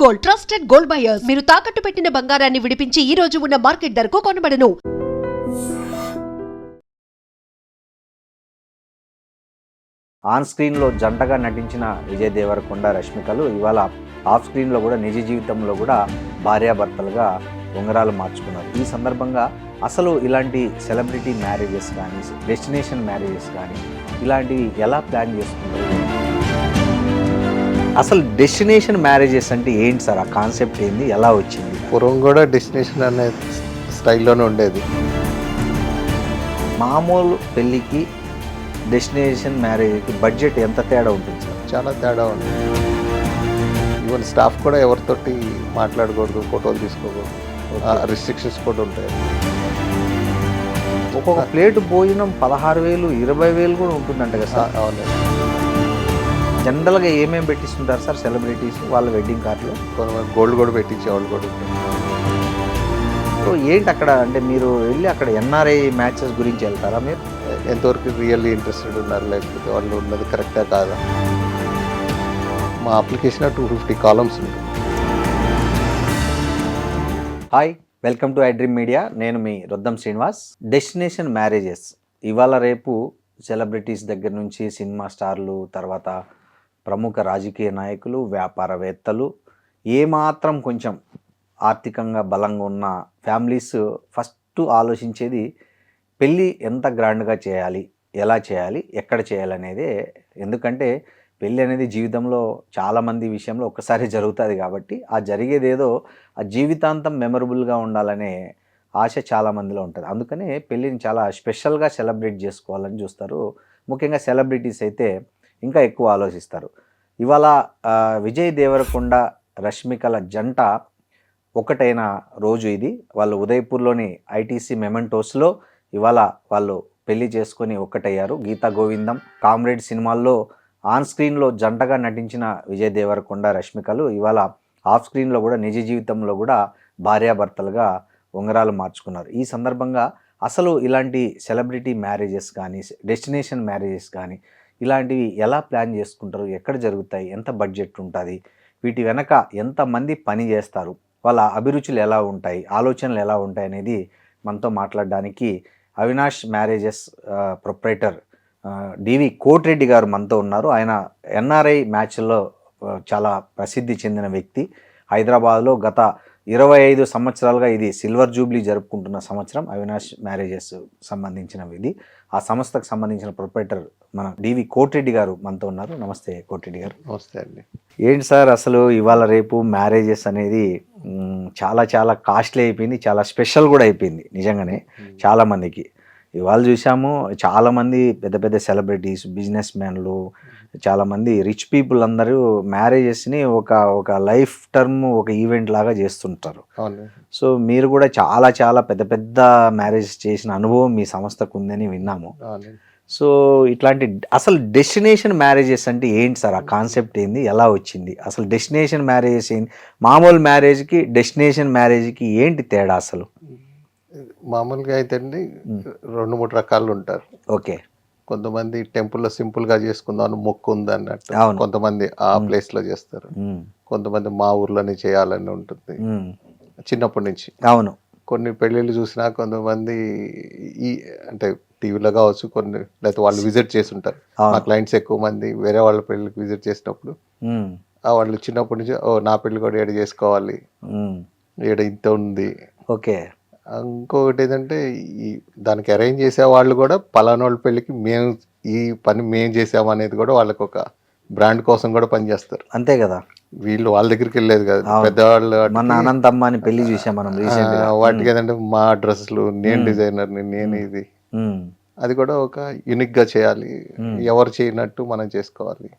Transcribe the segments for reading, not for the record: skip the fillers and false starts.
Gold, trusted gold buyers. మీరు తాకట్టు పెట్టిన బంగారాన్ని విడిపించి ఈ రోజు ఉన్న మార్కెట్ ధరకు కొనబడను. ఆన్ స్క్రీన్లో జంటగా నటించిన విజయ్ దేవరకొండ రష్మికలు ఇవాళ ఆఫ్ స్క్రీన్లో కూడా నిజ జీవితంలో కూడా భార్యాభర్తలుగా ఉంగరాలు మార్చుకున్నారు. ఈ సందర్భంగా అసలు ఇలాంటి సెలబ్రిటీ మ్యారేజెస్ కానీ డెస్టినేషన్ మ్యారేజెస్ కానీ ఇలాంటివి ఎలా ప్లాన్ చేసుకుంటారు? అసలు డెస్టినేషన్ మ్యారేజెస్ అంటే ఏంటి సార్? ఆ కాన్సెప్ట్ ఏంది, ఎలా వచ్చింది? పూర్వం కూడా డెస్టినేషన్ అనే స్టైల్లోనే ఉండేది. మామూలు పెళ్ళికి డెస్టినేషన్ మ్యారేజ్కి బడ్జెట్ ఎంత తేడా ఉంటుంది సార్? చాలా తేడా ఉంది. ఈవెన్ స్టాఫ్ కూడా ఎవరితోటి మాట్లాడకూడదు, ఫోటోలు తీసుకోకూడదు, రిస్ట్రిక్షన్స్ కూడా ఉంటాయి. ఒక్కొక్క ప్లేట్ భోజనం 16,000, 20,000 కూడా ఉంటుందంట కదా సార్? అవునండి. జనరల్గా ఏమేమి పెట్టిస్తుంటారు సార్ సెలబ్రిటీస్ వాళ్ళ వెడ్డింగ్ కార్డులో? కొంతమంది గోల్డ్ కూడా పెట్టించేవాళ్ళు కూడా ఉంటారు. సో ఏంటి అక్కడ అంటే మీరు వెళ్ళి అక్కడ ఎన్ఆర్ఐ మ్యాచెస్ గురించి వెళ్తారా మీరు? ఎంతవరకు రియల్లీ ఇంట్రెస్టెడ్ ఉన్నారు, లేకపోతే వాళ్ళు ఉన్నది కరెక్టా కాదా? మా అప్లికేషన్ 250 కాలమ్స్ ఉంటుంది. Hi, welcome to iDream media. నేను మీ రొద్దం శ్రీనివాస్. డెస్టినేషన్ మ్యారేజెస్ ఇవాళ రేపు సెలబ్రిటీస్ దగ్గర నుంచి సినిమా స్టార్లు, తర్వాత ప్రముఖ రాజకీయ నాయకులు, వ్యాపారవేత్తలు, ఏమాత్రం కొంచెం ఆర్థికంగా బలంగా ఉన్న ఫ్యామిలీస్ ఫస్ట్ ఆలోచించేది పెళ్ళి ఎంత గ్రాండ్గా చేయాలి, ఎలా చేయాలి, ఎక్కడ చేయాలనేదే. ఎందుకంటే పెళ్ళి అనేది జీవితంలో చాలామంది విషయంలో ఒక్కసారి జరుగుతుంది కాబట్టి ఆ జరిగేదేదో ఆ జీవితాంతం మెమరబుల్గా ఉండాలనే ఆశ చాలామందిలో ఉంటుంది. అందుకనే పెళ్ళిని చాలా స్పెషల్గా సెలబ్రేట్ చేసుకోవాలని చూస్తారు. ముఖ్యంగా సెలబ్రిటీస్ అయితే ఇంకా ఎక్కువ ఆలోచిస్తారు. ఇవాళ విజయ్ దేవరకొండ రష్మికల జంట ఒకటైన రోజు ఇది. వాళ్ళు ఉదయపూర్లోని ఐటీసీ మెమెంటోస్లో ఇవాళ వాళ్ళు పెళ్లి చేసుకొని ఒక్కటయ్యారు. గీతా గోవిందం, కామ్రేడ్ సినిమాల్లో ఆన్ స్క్రీన్లో జంటగా నటించిన విజయ్ దేవరకొండ రష్మికలు ఇవాళ ఆఫ్ స్క్రీన్లో కూడా నిజ జీవితంలో కూడా భార్యాభర్తలుగా ఉంగరాలు మార్చుకున్నారు. ఈ సందర్భంగా అసలు ఇలాంటి సెలబ్రిటీ మ్యారేజెస్ కానీ డెస్టినేషన్ మ్యారేజెస్ కానీ ఇలాంటివి ఎలా ప్లాన్ చేసుకుంటారు, ఎక్కడ జరుగుతాయి, ఎంత బడ్జెట్ ఉంటుంది, వీటి వెనక ఎంతమంది పని చేస్తారు, వాళ్ళ అభిరుచులు ఎలా ఉంటాయి, ఆలోచనలు ఎలా ఉంటాయి అనేది మనతో మాట్లాడడానికి అవినాష్ మ్యారేజెస్ ప్రొప్రైటర్ డివి కోటిరెడ్డి గారు మనతో ఉన్నారు. ఆయన ఎన్ఆర్ఐ మ్యాచ్ల్లో చాలా ప్రసిద్ధి చెందిన వ్యక్తి. హైదరాబాద్లో గత 25 సంవత్సరాలుగా ఇది సిల్వర్ జూబ్లీ జరుపుకుంటున్న సంవత్సరం అవినాష్ మ్యారేజెస్ సంబంధించిన ఇది. ఆ సంస్థకు సంబంధించిన ప్రొప్రైటర్ మన డివి కోటిరెడ్డి గారు మనతో ఉన్నారు. నమస్తే కోటిరెడ్డి గారు. నమస్తే అండి. ఏంటి సార్ అసలు ఇవాళ రేపు మ్యారేజెస్ అనేది చాలా చాలా కాస్ట్లీ అయిపోయింది, చాలా స్పెషల్ కూడా అయిపోయింది నిజంగానే చాలామందికి. ఇవాళ చూసాము చాలామంది పెద్ద పెద్ద సెలబ్రిటీస్, బిజినెస్ మ్యాన్లు, చాలామంది రిచ్ పీపుల్ అందరూ మ్యారేజెస్ని ఒక లైఫ్ టర్మ్ ఒక ఈవెంట్ లాగా చేస్తుంటారు. సో మీరు కూడా చాలా చాలా పెద్ద పెద్ద మ్యారేజెస్ చేసిన అనుభవం మీ సంస్థకు ఉందని విన్నాము. సో ఇట్లాంటి అసలు డెస్టినేషన్ మ్యారేజెస్ అంటే ఏంటి సార్? ఆ కాన్సెప్ట్ ఏంది, ఎలా వచ్చింది? అసలు డెస్టినేషన్ మ్యారేజెస్ ఏంటి? మామూలు మ్యారేజ్కి డెస్టినేషన్ మ్యారేజ్కి ఏంటి తేడా అసలు? మామూలుగా అయితే అండి 2-3 రకాలు ఉంటారు. ఓకే. కొంతమంది టెంపుల్లో సింపుల్గా చేసుకుందాం అని మొక్కు ఉంది అన్నట్టు, కొంతమంది ఆ ప్లేస్లో చేస్తారు. కొంతమంది మా ఊర్లోనే చేయాలని ఉంటుంది చిన్నప్పటి నుంచి. అవును. కొన్ని పెళ్ళిళ్ళు చూసినా కొంతమంది ఈ అంటే టీవీలో కావచ్చు, కొన్ని లేకపోతే వాళ్ళు విజిట్ చేసి ఉంటారు. మా క్లయింట్స్ ఎక్కువ మంది వేరే వాళ్ళ పెళ్ళికి విజిట్ చేసినప్పుడు వాళ్ళు చిన్నప్పటి నుంచి నా పెళ్ళి కూడా ఏడ చేసుకోవాలి, ఏడ ఇంత ఉంది. ఓకే. ఇంకొకటి ఏంటంటే దానికి అరేంజ్ చేసే వాళ్ళు కూడా పలానా వాళ్ళ పెళ్ళికి మేము ఈ పని మేము చేసాము అనేది కూడా వాళ్ళకి ఒక బ్రాండ్ కోసం కూడా పనిచేస్తారు. అంతే కదా. వీళ్ళు వాళ్ళ దగ్గరికి వెళ్ళలేదు కదా, పెద్దవాళ్ళు. మన అనంతమ్మ అని పెళ్లి చూసాం మనం వాటికి ఏంటంటే మా డ్రెస్సులు, నేను డిజైనర్ని, నేను ఇది, అది కూడా ఒక యూనిక్ గా చేయాలి, ఎవరు చేయనట్టు మనం చేసుకోవాలి,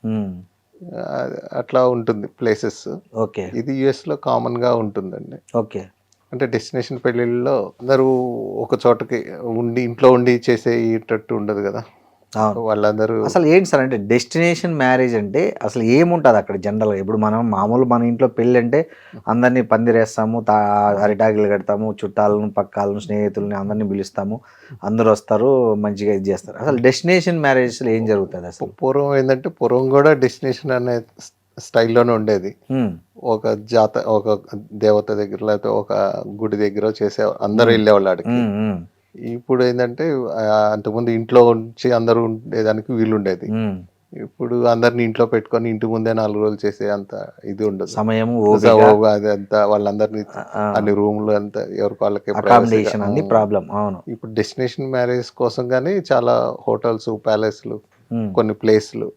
అట్లా ఉంటుంది ప్లేసెస్. ఓకే. ఇది US లో కామన్ గా ఉంటుందండి. ఓకే. అంటే డెస్టినేషన్ పెళ్ళిళ్ళలో అందరూ ఒక చోటకి ఉండి ఇంట్లో ఉండి చేసేటట్టు ఉండదు కదా వాళ్ళందరూ. అసలు ఏంటి సార్ అంటే డెస్టినేషన్ మ్యారేజ్ అంటే అసలు ఏముంటుంది అక్కడ జనరల్గా? ఇప్పుడు మనం మన ఇంట్లో పెళ్ళి అంటే అందరినీ పందిరేస్తాము, అరిటాకులు కడతాము, చుట్టాలను, పక్కాలను, స్నేహితులని అందరినీ పిలుస్తాము, అందరూ వస్తారు, మంచిగా ఇది చేస్తారు. అసలు డెస్టినేషన్ మ్యారేజ్లో ఏం జరుగుతుంది అసలు? పూర్వం ఏంటంటే పూర్వం కూడా డెస్టినేషన్ అనే స్టైల్లోనే ఉండేది. ఒక ఒక దేవత దగ్గర లేకపోతే ఒక గుడి దగ్గర చేసే అందరూ వెళ్ళేవాళ్ళు ఆడికి. ఇప్పుడు ఏంటంటే అంతకుముందు ఇంట్లో ఉంచి అందరూ ఉండేదానికి వీలుండేది. ఇప్పుడు అందరిని ఇంట్లో పెట్టుకొని ఇంటి ముందే 4 రోజులు చేసే అంత ఇది ఉండదు, సమయం, అదంతా వాళ్ళందరినీ అన్ని రూమ్లు అంతా ఎవరికి వాళ్ళకి అకామిడేషన్ అన్ని ప్రాబ్లం. అవును, ఇప్పుడు డెస్టినేషన్ మ్యారేజ్ కోసం కానీ చాలా హోటల్స్, ప్యాలెస్లు, కొన్ని ప్లేస్లు,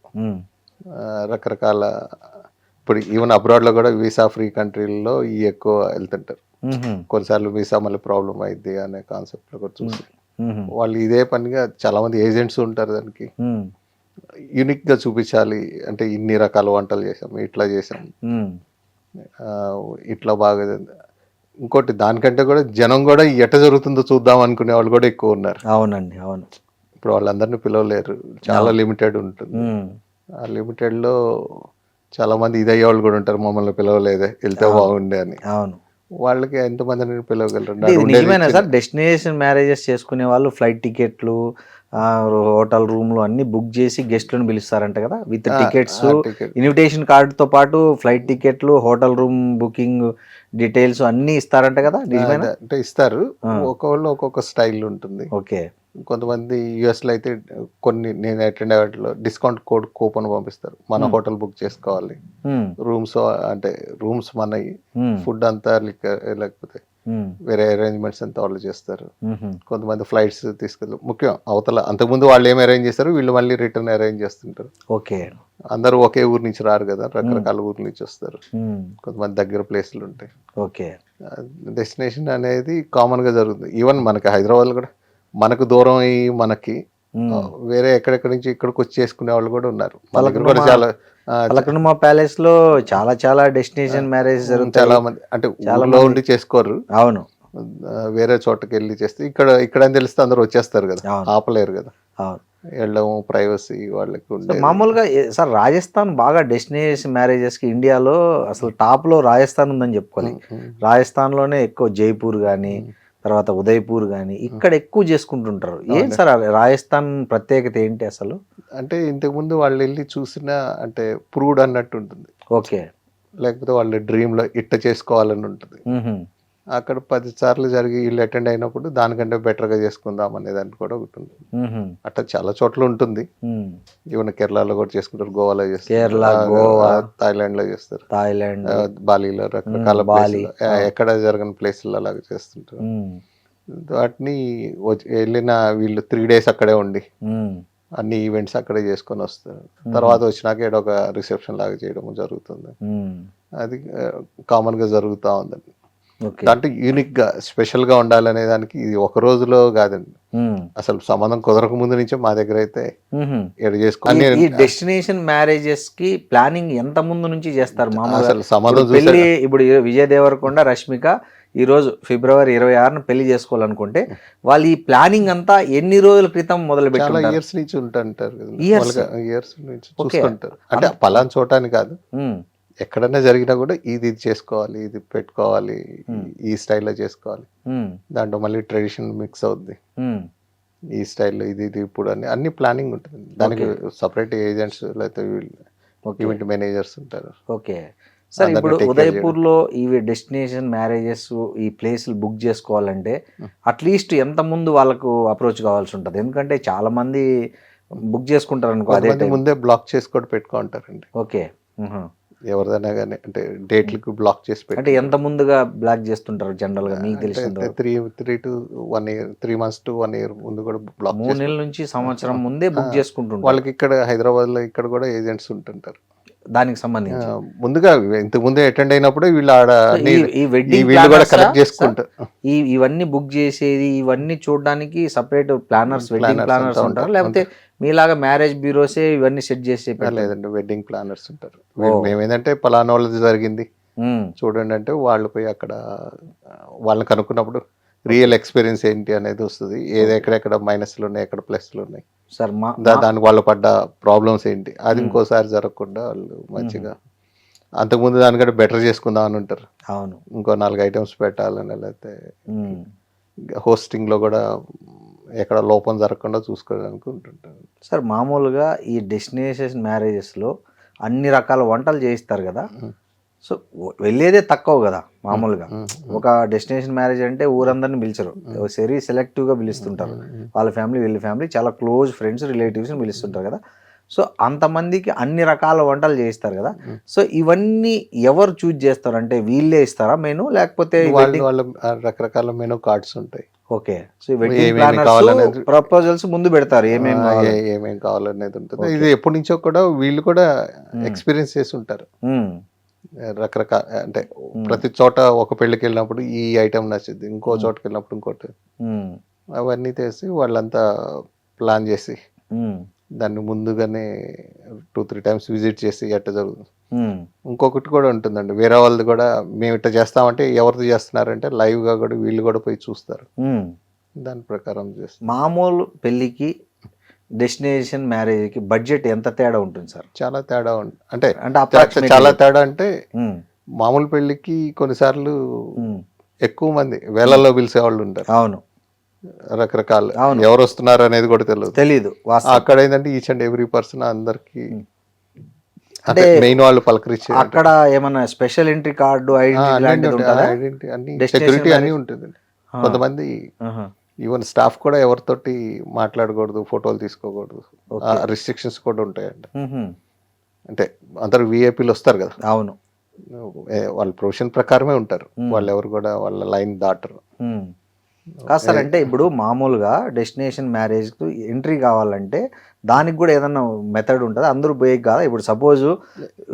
రకరకాల ఇప్పుడు ఈవెన్ అబ్రాడ్ లో కూడా వీసా ఫ్రీ కంట్రీల్లో ఎక్కువ వెళ్తుంటారు. కొన్నిసార్లు వీసా మళ్ళీ ప్రాబ్లం అయింది అనే కాన్సెప్ట్ లో కూడా చూసి వాళ్ళు ఇదే పనిగా చాలా మంది ఏజెంట్స్ ఉంటారు. దానికి యూనిక్ గా చూపించాలి అంటే ఇన్ని రకాల వంటలు చేసాం, ఇట్లా చేసాం, ఇట్లా బాగా. ఇంకోటి దానికంటే కూడా జనం కూడా ఎట్ట జరుగుతుందో చూద్దాం అనుకునే వాళ్ళు కూడా ఎక్కువ ఉన్నారు. అవునండి, అవును. ఇప్పుడు వాళ్ళందరినీ పిలవలేరు, చాలా లిమిటెడ్ ఉంటుంది. ఆ లిమిటెడ్ లో చాలా మంది ఇది అయ్యేవాళ్ళు కూడా ఉంటారు, మమ్మల్ని పిలవలేదే వెళ్తే బాగుండే అని. అవును, వాళ్ళకి ఎంతమందిని పిలవగలరు? నిజమేనా సార్? డెస్టినేషన్ మ్యారేజెస్ చేసుకునే వాళ్ళు ఫ్లైట్ టికెట్లు, హోటల్ రూమ్లు అన్ని బుక్ చేసి గెస్ట్లను పిలుస్తారంట కదా, విత్ టికెట్స్, ఇన్విటేషన్ కార్డుతో పాటు ఫ్లైట్ టికెట్లు, హోటల్ రూమ్ బుకింగ్ డీటెయిల్స్ అన్ని ఇస్తారంట కదా, నిజమేనా? అంటే ఇస్తారు, ఒక్కొక్కళ్ళు ఒక్కొక్క స్టైల్ ఉంటుంది. ఓకే. కొంతమంది యుఎస్ లో అయితే కొన్ని నేను అటెండ్ అయ్యేట్లో డిస్కౌంట్ కోడ్ కూపన్ పంపిస్తారు. మన హోటల్ బుక్ చేసుకోవాలి, రూమ్స్ అంటే రూమ్స్ మనవి, ఫుడ్ అంతా లేకపోతే వేరే అరేంజ్మెంట్స్ అంతా వాళ్ళు చేస్తారు. కొంతమంది ఫ్లైట్స్ తీసుకెళ్ళి, ముఖ్యం అవతల అంతకుముందు వాళ్ళు ఏం అరేంజ్ చేస్తారు, వీళ్ళు మళ్ళీ రిటర్న్ అరేంజ్ చేస్తుంటారు. ఓకే. అందరూ ఒకే ఊరు నుంచి రారు కదా, రకరకాల ఊర్ల నుంచి వస్తారు. కొంతమంది దగ్గర ప్లేస్లు ఉంటాయి. ఓకే. డెస్టినేషన్ అనేది కామన్ గా జరుగుతుంది. ఈవెన్ మనకి హైదరాబాద్ కూడా మనకు దూరం అయ్యి మనకి వేరే ఎక్కడెక్కడి నుంచి ఇక్కడికి వచ్చి చేసుకునే వాళ్ళు కూడా ఉన్నారు. మన దగ్గర కూడా చాలా పలకనుమ ప్యాలెస్ లో చాలా చాలా డెస్టినేషన్ మ్యారేజ్ జరుగుతాయి. చాలా మంది అంటే ఊళ్ళో ఉండి చేసుకోరు. అవును, వేరే చోటకి వెళ్ళి చేస్తే ఇక్కడ అని తెలిస్తే అందరూ వచ్చేస్తారు కదా, ఆపలేరు కదా. అవును, వెళ్ళడం ప్రైవసీ వాళ్ళకి. మామూలుగా సార్ రాజస్థాన్ బాగా డెస్టినేషన్ మ్యారేజెస్ కి ఇండియాలో అసలు టాప్ లో రాజస్థాన్ ఉందని చెప్పుకోవాలి. రాజస్థాన్ లోనే ఎక్కువ జైపూర్ కానీ తర్వాత ఉదయపూర్ కానీ ఇక్కడ ఎక్కువ చేసుకుంటుంటారు. ఏంటి సార్ రాజస్థాన్ ప్రత్యేకత ఏంటి అసలు? అంటే ఇంతకుముందు వాళ్ళు వెళ్ళి చూసిన అంటే ప్రూడ్ అన్నట్టు ఉంటుంది. ఓకే. లేకపోతే వాళ్ళ డ్రీమ్ లో ఇట్ట చేసుకోవాలని ఉంటుంది. అక్కడ 10 సార్లు జరిగి వీళ్ళు అటెండ్ అయినప్పుడు దానికంటే బెటర్ గా చేసుకుందాం అనేది కూడా ఒకటి ఉంటుంది. అట్లా చాలా చోట్ల ఉంటుంది. ఈవెన్ కేరళలో కూడా చేసుకుంటారు, గోవాలో చేస్తారు, కేరళ, గోవా, థాయిలాండ్ లో చేస్తారు, బాలీలో రకరకాల ఎక్కడ జరగని ప్లేసులు అలాగే చేస్తుంటారు. వాటిని వెళ్ళిన వీళ్ళు 3 days అక్కడే ఉండి అన్ని ఈవెంట్స్ అక్కడే చేసుకొని వస్తారు. తర్వాత వచ్చినాక ఏదో ఒక రిసెప్షన్ లాగా చేయడం జరుగుతుంది. అది కామన్ గా జరుగుతూ ఉందండి. దాంట్లో యూనిక్ గా స్పెషల్ గా ఉండాలనే దానికి ఇది ఒక రోజులో కాదండి, అసలు సంబంధం కుదరక ముందు నుంచే మా దగ్గర అయితే చేసుకోవాలి. ఈ డెస్టినేషన్ మ్యారేజెస్ కి ప్లానింగ్ ఎంత ముందు నుంచి చేస్తారు? అసలు సంబంధం పెళ్లి ఇప్పుడు విజయ్ దేవరకొండ, రష్మిక ఈ రోజు ఫిబ్రవరి 26 పెళ్లి చేసుకోవాలనుకుంటే వాళ్ళు ఈ ప్లానింగ్ అంతా ఎన్ని రోజుల క్రితం మొదలు పెట్టారు? ఇయర్స్ నుంచి ఉంటుంటారు, ఇయర్స్ నుంచి చూస్తుంటారు. అంటే పలానా చోటాని కాదు, ఎక్కడైనా జరిగినా కూడా ఇది చేసుకోవాలి, ఇది పెట్టుకోవాలి, ఈ స్టైల్లో చేసుకోవాలి. దాంట్లో మళ్ళీ ట్రెడిషన్ మిక్స్ అవుద్ది, ఈ స్టైల్లో ఇది ఇప్పుడు అన్ని ప్లానింగ్ ఉంటుంది. దానికి సపరేట్ ఏజెంట్స్ లేకపోతే ఈవెంట్ మేనేజర్స్ ఉంటారు. Okay sir. ఇప్పుడు ఉదయపూర్లో ఈ డెస్టినేషన్ మ్యారేజెస్ ఈ ప్లేస్లు బుక్ చేసుకోవాలంటే అట్లీస్ట్ ఎంత ముందు వాళ్ళకు అప్రోచ్ కావాల్సి ఉంటుంది? ఎందుకంటే చాలా మంది బుక్ చేసుకుంటారు అనుకో, అదే ముందే బ్లాక్ చేసి కూడా పెట్టుకుంటారండి. ఓకే. ఎవరిదైనా కానీ అంటే డేట్లకు బ్లాక్ చేసి పెట్టి. అంటే ఎంత ముందుగా బ్లాక్ చేస్తుంటారు జనరల్ గా మీకు తెలిసిందో? 3 to 1 year, 3 months to 1 year ముందు కూడా బ్లాక్. 3 నెలల నుంచి సంవత్సరం ముందే బుక్ చేసుకుంటుంటారు. వాళ్ళకి ఇక్కడ హైదరాబాద్ లో ఇక్కడ కూడా ఏజెంట్స్ ఉంటుంటారు దానికి సంబంధించి. ముందుగా ఇంతకు ముందే అటెండ్ అయినప్పుడు వీళ్ళు ఆడ కూడా కలెక్ట్ చేసుకుంటారు. ఇవన్నీ బుక్ చేసేది, ఇవన్నీ చూడడానికి సపరేట్ ప్లానర్స్, వెడ్డింగ్ ప్లానర్స్ ఉంటారు, లేకపోతే మీలాగా మ్యారేజ్ బ్యూరోసే ఇవన్నీ సెట్ చేసే? లేదండి, వెడ్డింగ్ ప్లానర్స్ ఉంటారు. మేమేంటంటే పలానా వాళ్ళది జరిగింది చూడండి అంటే వాళ్ళు పోయి అక్కడ వాళ్ళని కనుక్కున్నప్పుడు రియల్ ఎక్స్పీరియన్స్ ఏంటి అనేది వస్తుంది. ఎక్కడెక్కడ మైనస్లు ఉన్నాయి, ఎక్కడ ప్లస్లు ఉన్నాయి, సార్ దానికి వాళ్ళు పడ్డ ప్రాబ్లమ్స్ ఏంటి, అది ఇంకోసారి జరగకుండా వాళ్ళు మంచిగా అంతకుముందు దానికంటే బెటర్ చేసుకుందాం అని ఉంటారు. అవును, ఇంకో 4 items పెట్టాలని, లేకపోతే హోస్టింగ్ లో కూడా ఎక్కడ లోపం జరగకుండా చూసుకోవడానికి ఉంటుంటారు. సార్ మామూలుగా ఈ డెస్టినేషన్ మ్యారేజెస్ లో అన్ని రకాల వంటలు చేయిస్తారు కదా. సో వెళ్ళేదే తక్కువ కదా మామూలుగా. ఒక డెస్టినేషన్ మ్యారేజ్ అంటే ఊరందరిని పిలిచరు, సరి సెలెక్టివ్గా పిలుస్తుంటారు. వాళ్ళ ఫ్యామిలీ వీళ్ళ ఫ్యామిలీ చాలా క్లోజ్ ఫ్రెండ్స్ రిలేటివ్స్ని పిలుస్తుంటారు కదా. సో అంతమందికి అన్ని రకాల వంటలు చేయిస్తారు కదా. సో ఇవన్నీ ఎవరు చూజ్ చేస్తారు, అంటే వీళ్ళే ఇస్తారా మెనూ, లేకపోతే వాళ్ళ రకరకాల మెనూ కార్డ్స్ ఉంటాయి. ఓకే. సో ప్రపోజల్స్ ముందు పెడతారు ఏమేమి కావాలనేది ఉంటుంది. ఇది ఎప్పటి నుంచో కూడా వీళ్ళు కూడా ఎక్స్పీరియన్స్ చేసి ఉంటారు. రకరకాల అంటే ప్రతి చోట ఒక పెళ్ళికి వెళ్ళినప్పుడు ఈ ఐటమ్ నచ్చింది, ఇంకో చోటకి వెళ్ళినప్పుడు ఇంకోటి, అవన్నీ చేసి వాళ్ళంతా ప్లాన్ చేసి దాన్ని ముందుగానే 2-3 times విజిట్ చేసి ఎట్ట జరుగుతుంది. ఇంకొకటి కూడా ఉంటుందండి, వేరే వాళ్ళది కూడా మేము ఇట్లా చేస్తామంటే ఎవరిది చేస్తున్నారంటే లైవ్ గా కూడా వీళ్ళు కూడా పోయి చూస్తారు, దాని ప్రకారం చేస్తారు. మామూలు పెళ్ళికి డెస్టినేషన్ మ్యారేజ్కి బడ్జెట్ ఎంత తేడా ఉంటుంది సార్? చాలా తేడా ఉంటుంది. అంటే చాలా తేడా అంటే మామూలు పెళ్ళికి కొన్నిసార్లు ఎక్కువ మంది వేలల్లో పిలిచే వాళ్ళు ఉంటారు. అవును, రకరకాల ఎవరు వస్తున్నారు అనేది కూడా తెలియదు. అక్కడ ఏంటంటే ఈచ్ అండ్ ఎవ్రీ పర్సన్ అందరికి అంటే మెయిన్ వాళ్ళు పలకరించి అక్కడ ఏమన్నా స్పెషల్ ఎంట్రీ కార్డు, ఐడెంటిటీ అన్ని సెక్యూరిటీ అన్ని ఉంటుంది. కొంతమంది ఈవెన్ స్టాఫ్ కూడా ఎవరితోటి మాట్లాడకూడదు, ఫోటోలు తీసుకోకూడదు, రిస్ట్రిక్షన్స్ కూడా ఉంటాయండి. అంటే అందరు విఐపీలు వస్తారు కదా. అవును, వాళ్ళ ప్రొఫెషన్ ప్రకారమే ఉంటారు, వాళ్ళు ఎవరు కూడా వాళ్ళ లైన్ దాటరు. కాదు సార్, అంటే ఇప్పుడు మామూలుగా డెస్టినేషన్ మ్యారేజ్కి ఎంట్రీ కావాలంటే దానికి కూడా ఏదన్నా మెథడ్ ఉంటుంది, అందరూ పోయే కాదా? ఇప్పుడు సపోజ్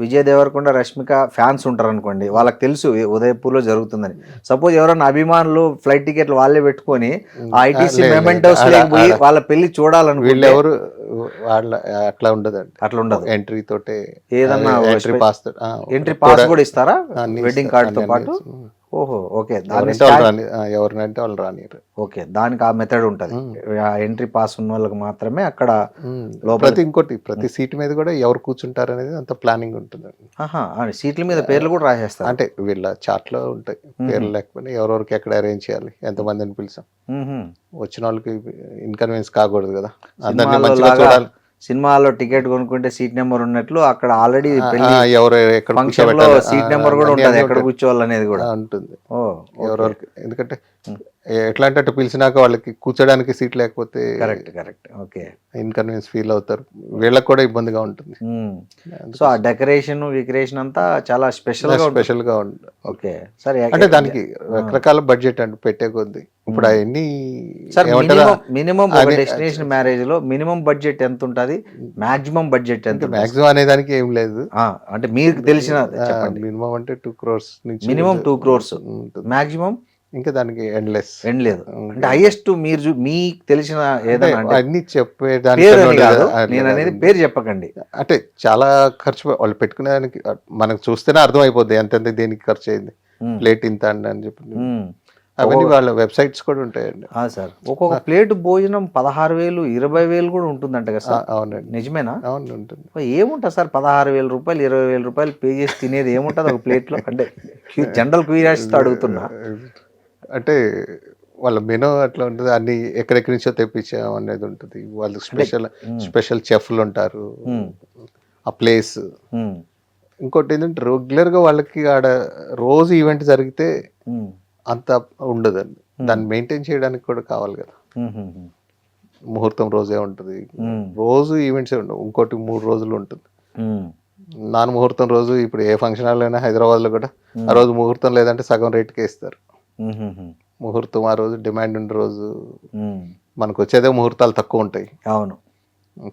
విజయ్ దేవరకొండ, రష్మిక ఫ్యాన్స్ ఉంటారు అనుకోండి, వాళ్ళకి తెలుసు ఉదయపూర్లో జరుగుతుందని. సపోజ్ ఎవరైనా అభిమానులు ఫ్లైట్ టికెట్లు వాళ్ళే పెట్టుకొని ఐటీసీ మెమెంటోస్ పోయి వాళ్ళ పెళ్లి చూడాలనుకుంటే ఎవరు వాళ్ళ అట్లా ఉండదండి. అట్లా ఉండదు, ఎంట్రీ తోటే ఏదన్నా ఎంట్రీ పాస్ కూడా ఇస్తారా వెడ్డింగ్ కార్డుతో పాటు? ఓహో, ఓకే. ఎవరినంటే వాళ్ళు రానిరు. ఓకే, దానికి ఆ మెథడ్ ఉంటుంది. ఎంట్రీ పాస్ ఉన్న వాళ్ళకి మాత్రమే అక్కడ లోపల. ఇంకోటి ప్రతి సీట్ మీద కూడా ఎవరు కూర్చుంటారు అనేది అంత ప్లానింగ్ ఉంటుంది. సీట్ల మీద పేర్లు కూడా రాసేస్తారు. అంటే వీళ్ళ చార్ట్ లో ఉంటాయి పేర్లు, లేకపోతే ఎవరెవరికి ఎక్కడ అరేంజ్ చేయాలి, ఎంతమందిని పిలిచాం, వచ్చిన వాళ్ళకి ఇన్కన్వీనియన్స్ కాకూడదు కదా, అందరినీ మంచిగా చూడాలి. సినిమాలో టికెట్ కొనుక్కుంటే సీట్ నెంబర్ ఉన్నట్లు అక్కడ ఆల్రెడీ ఎవరు ఎక్కడ సీట్ నెంబర్ కూడా ఉంటుంది, ఎక్కడ కూర్చోవాలనేది కూడా ఉంటుంది ఎవరెవరికి. ఎందుకంటే ఎట్లా అంటే పిలిచినాక వాళ్ళకి కూర్చోడానికి సీట్ లేకపోతే కరెక్ట్ ఓకే ఇన్కన్వీనియన్స్ ఫీల్ అవుతారు, వీళ్ళకి కూడా ఇబ్బందిగా ఉంటుంది. సో ఆ డెకరేషన్ అంతా చాలా స్పెషల్ గా ఉంటుంది. ఓకే సరే, అంటే దానికి రకరకాల బడ్జెట్ అంటే పెట్టే కొద్ది. ఇప్పుడు అవన్నీ మినిమం డెస్టినేషన్ మ్యారేజ్ లో మినిమం బడ్జెట్ ఎంత ఉంటుంది, మాక్సిమం బడ్జెట్ ఎంత? మాక్సిమం అనే దానికి ఏం లేదు, అంటే మీకు తెలిసిన మినిమం అంటే 2 crores నుంచి మినిమం 2 crores, మాక్సిమం ఇంకా దానికి ఎండ్ లేదు. అంటే హైయెస్ట్ మీరు మీకు తెలిసిన ఏదైనా అన్ని చెప్పేదానికి నేను అనేది పేరు చెప్పకండి. అంటే చాలా ఖర్చు వాళ్ళు పెట్టుకునేదానికి మనకు చూస్తేనే అర్థం అయిపోద్ది ఎంతెంత దేనికి ఖర్చు అయింది, ప్లేట్ ఇంత అండి అని చెప్పి. అవన్నీ వాళ్ళ వెబ్సైట్స్ కూడా ఉంటాయండి. సార్ ఒక్కొక్క ప్లేట్ భోజనం 16,000, 20,000 కూడా ఉంటుందంట కదా సార్? అవునండి, నిజమేనా? అవును ఉంటుంది. ఏముంటుంది సార్ 16,000 రూపాయలు 20,000 రూపాయలు పే చేసి తినేది ఏముంటుంది ఒక ప్లేట్ లో? అంటే జనరల్ క్యూరియాసిటీతో అడుగుతున్నా. అంటే వాళ్ళ మెనూ అట్లా ఉంటుంది, అన్ని ఎక్కడెక్కడి నుంచో తెప్పించాం అనేది ఉంటుంది. వాళ్ళు స్పెషల్ చెఫ్లు ఉంటారు ఆ ప్లేస్. ఇంకోటి ఏంటంటే రెగ్యులర్ గా వాళ్ళకి ఆడ రోజు ఈవెంట్ జరిగితే అంత ఉండదండి, దాన్ని మెయింటైన్ చేయడానికి కూడా కావాలి కదా. ముహూర్తం రోజే ఉంటుంది, రోజు ఈవెంట్సే ఉండవు. ఇంకోటి 3 రోజులు ఉంటుంది. నాన్ ముహూర్తం రోజు ఇప్పుడు ఏ ఫంక్షన్ హాల్ అయినా హైదరాబాద్ లో కూడా ఆ రోజు ముహూర్తం లేదంటే సగం రేటుకే ఇస్తారు. ముహూర్తం ఆ రోజు డిమాండ్ ఉన్న రోజు మనకు వచ్చేదే ముహూర్తాలు తక్కువ ఉంటాయి. అవును,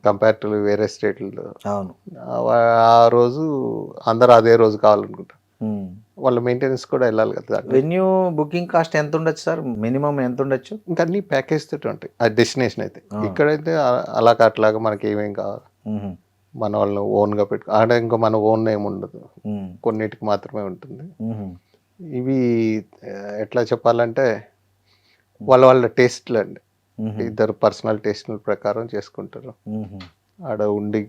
కంపేర్ టు వేరే స్టేట్లలో. అవును, ఆ రోజు అందరూ అదే రోజు కావాలనుకుంటారు. వాళ్ళ మెయింటెనెన్స్ కూడా వెళ్ళాలి కదా. వెన్యూ బుకింగ్ కాస్ట్ ఎంత ఉండొచ్చు సార్? మినిమం ఎంత ఉండొచ్చు? ఇంకా అన్ని ప్యాకేజ్ తోటి ఉంటాయి. ఆ డెస్టినేషన్ అయితే ఇక్కడైతే అలా అట్లాగా మనకి ఏమేం కావాలి మన వాళ్ళని ఓన్ గా పెట్టుకో. ఆడ ఇంకా మన ఓన్ ఏమి ఉండదు, కొన్నిటికి మాత్రమే ఉంటుంది. ఇవి ఎట్లా చెప్పాలంటే వాళ్ళ టేస్ట్లు అండి, ఇద్దరు పర్సనల్ టేస్ట్ల ప్రకారం చేసుకుంటారు. ఆడ ఉండి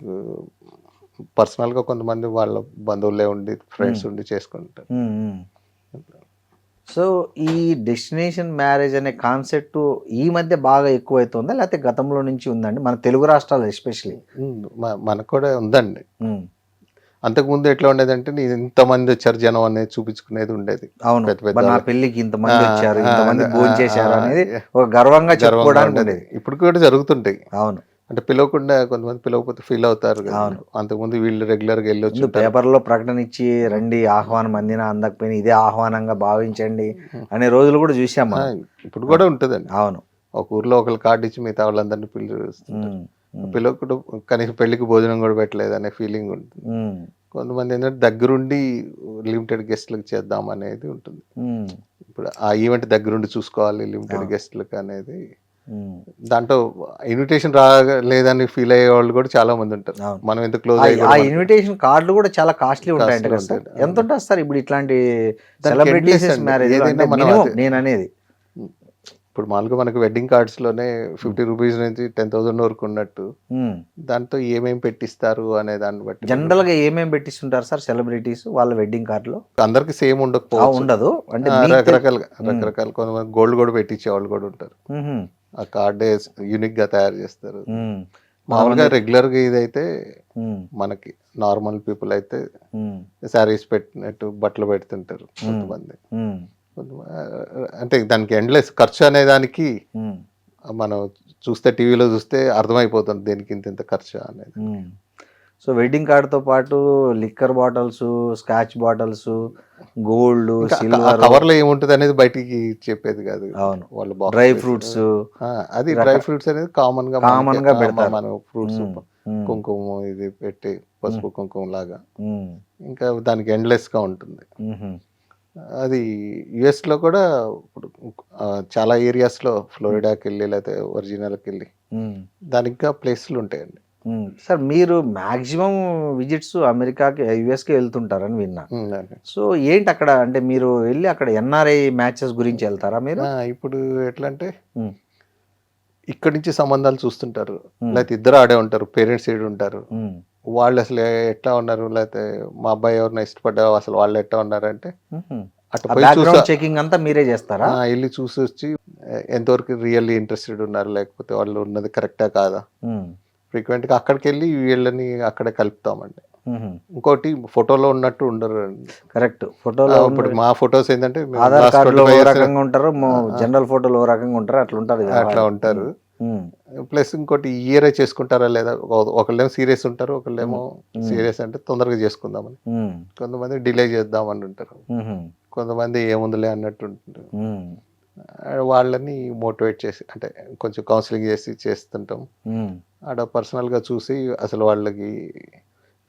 పర్సనల్ గా కొంతమంది వాళ్ళ బంధువులే ఉండి ఫ్రెండ్స్ ఉండి చేసుకుంటారు. సో ఈ డెస్టినేషన్ మ్యారేజ్ అనే కాన్సెప్ట్ ఈ మధ్య బాగా ఎక్కువ అవుతుందా, లేకపోతే గతంలో నుంచి ఉందండి మన తెలుగు రాష్ట్రాలు ఎస్పెషలీ? మనకు కూడా ఉందండి. అంతకుముందు ఎట్లా ఉండేదంటే నేను ఇంతమంది వచ్చారు జనం అనేది చూపించుకునేది ఉండేది. అవును, పెద్ద పెద్ద నా వాళ్ళకి. పెళ్లికి ఇంతమంది ఆ, వచ్చారు, ఆ, ఇంతమంది ఆ, భోజనం చేశారు ఆ, అనేది ఆ, ఒక గర్వంగా గర్వంగా చెప్పుకోవడానికి ఉండేది. ఉండేది. ఇప్పుడు కూడా జరుగుతుంటాయి. అవును, అంటే పిలవకుండా కొంతమంది పిలవకపోతే ఫీల్ అవుతారు కదా. అవును. అంతకుముందు వీళ్ళు రెగ్యులర్ గా వెళ్ళి వచ్చి ముందు ఉంటారు. పేపర్లో ప్రకటన ఇచ్చి రండి, ఆహ్వానం అందినా అందకపోయినా ఇదే ఆహ్వానంగా భావించండి అనే రోజులు కూడా చూసాం ఆ, మనం. ఇప్పుడు కూడా ఉంటుందండి. అవును. ఒక ఊర్లో ఒకరు కార్డు ఇచ్చి మిగతా వాళ్ళందరినీ పిలుస్తుంటారు. ఉమ్, ఉమ్, పిలవకుండా కనీసం పెళ్లికి భోజనం కూడా పెట్టలేదు అనే ఫీలింగ్ ఉంటుంది. ఉమ్, కొంతమంది ఏంటంటే దగ్గరుండి లిమిటెడ్ గెస్ట్లకు చేద్దాం అనేది ఉంటుంది. ఉమ్, ఇప్పుడు ఆ ఈవెంట్ దగ్గరుండి చూసుకోవాలి లిమిటెడ్ అవును. గెస్ట్లకు అనేది. ఉమ్. దాంట్లో ఇన్విటేషన్ రాలేదని ఫీల్ అయ్యే వాళ్ళు కూడా చాలా మంది ఉంటారు. అవును. మనం ఎంత క్లోజ్ ఆ అయ్యి ఇన్విటేషన్ కార్డులు కూడా చాలా కాస్ట్లీ ఉంటాయంట కదా సార్? ఉంటాయి. ఎంత ఉంటుంది సార్ ఇప్పుడు ఇట్లాంటి దానికి సెలబ్రిటీస్ endless అండి. మ్యారేజ్? ఏదైనా మనం మినిమం అదే- నేను అనేది ఇప్పుడు మామూలుగా మనకు వెడ్డింగ్ కార్డ్స్ లోనే 50 రూపీస్ నుంచి 10,000 వరకు ఉన్నట్టు దాంతో ఏమేమి పెట్టిస్తారు అనే దాన్ని బట్టి జనరల్ గా ఏమేమి పెట్టిస్తుంటారు సార్ సెలబ్రిటీస్ వాళ్ళ వెడ్డింగ్ కార్డులో? అందరికి సేమ్ ఉండకపోవచ్చు. ఉండదు అంటే రకరకాల కొంతమంది గోల్డ్ కూడా పెట్టించే వాళ్ళు కూడా ఉంటారు. ఆ కార్డే యూనిక్ గా తయారు చేస్తారు. మామూలుగా రెగ్యులర్ గా ఇదైతే మనకి నార్మల్ పీపుల్ అయితే శారీస్ పెట్టినట్టు బట్టలు పెడుతుంటారు కొంతమంది. అంటే దానికి ఎండ్లెస్ ఖర్చు అనే దానికి మనం చూస్తే టీవీలో చూస్తే అర్థమైపోతుంది దేనికి ఇంత ఖర్చు అనేది. సో వెడ్డింగ్ కార్డుతో పాటు liquor bottles, scotch bottles, gold, silver, cover లో ఏముంటది అనేది బయటికి చెప్పేది కాదు. అవును, వాళ్ళు డ్రై ఫ్రూట్స్, అది డ్రై ఫ్రూట్స్ అనేది కామన్ గా పెడతారు. మన ఫ్రూట్స్ కుంకుమ ఇది పెట్టి పసుపు కుంకుమ లాగా ఇంకా దానికి ఎండ్లెస్ గా ఉంటుంది. అది యుఎస్ లో కూడా ఇప్పుడు చాలా ఏరియాస్ లో ఫ్లోరిడాకి వెళ్ళి లేకపోతే వర్జీనియాకి వెళ్ళి దానికి ఇంకా ప్లేస్లు ఉంటాయండి. సార్ మీరు మాక్సిమం విజిట్స్ అమెరికాకి, యుఎస్కి వెళ్తుంటారని విన్నా. సో ఏంటి అక్కడ అంటే మీరు వెళ్ళి అక్కడ ఎన్ఆర్ఐ మ్యాచెస్ గురించి వెళ్తారా మీరు? ఇప్పుడు ఎట్లా అంటే ఇక్కడి నుంచి సంబంధాలు చూస్తుంటారు, లేకపోతే ఇద్దరు ఆడే ఉంటారు, పేరెంట్స్ ఏడు ఉంటారు. వాళ్ళు అసలు ఎట్లా ఉన్నారు, లేకపోతే మా అబ్బాయి ఎవరిని ఇష్టపడ్డా అసలు వాళ్ళు ఎట్లా ఉన్నారంటే అటు పోయి చెకింగ్ అంతా మీరే చేస్తారా? వెళ్ళి చూసి వచ్చి ఎంతవరకు రియల్లీ ఇంట్రెస్టెడ్ ఉన్నారు, లేకపోతే వాళ్ళు ఉన్నది కరెక్టా కాదా. ఫ్రీక్వెంట్ గా అక్కడికి వెళ్ళి వీళ్ళని అక్కడే కలుపుతామండి. ఇంకోటి ఫోటోలో ఉన్నట్టు ఉండరు. కరెక్ట్, ఫోటోలో ఇప్పుడు మా ఫోటోస్ ఏంటంటే ఆధార్ కార్డులో ఓ రకంగా ఉంటారు, జనరల్ ఫోటోలో ఓ రకంగా ఉంటారు, అట్లా ఉంటారు. అట్లా ఉంటారు. ప్లస్ ఇంకోటి ఇయరే చేసుకుంటారా లేదా, ఒకళ్ళేమో సీరియస్ ఉంటారు, ఒకళ్ళేమో సీరియస్ అంటే తొందరగా చేసుకుందామని, కొంతమంది డిలే చేద్దామని ఉంటారు, కొంతమంది ఏముందిలే అన్నట్టు ఉంటారు. వాళ్ళని మోటివేట్ చేసి అంటే కొంచెం కౌన్సిలింగ్ చేస్తుంటాం. ఆడ పర్సనల్గా చూసి అసలు వాళ్ళకి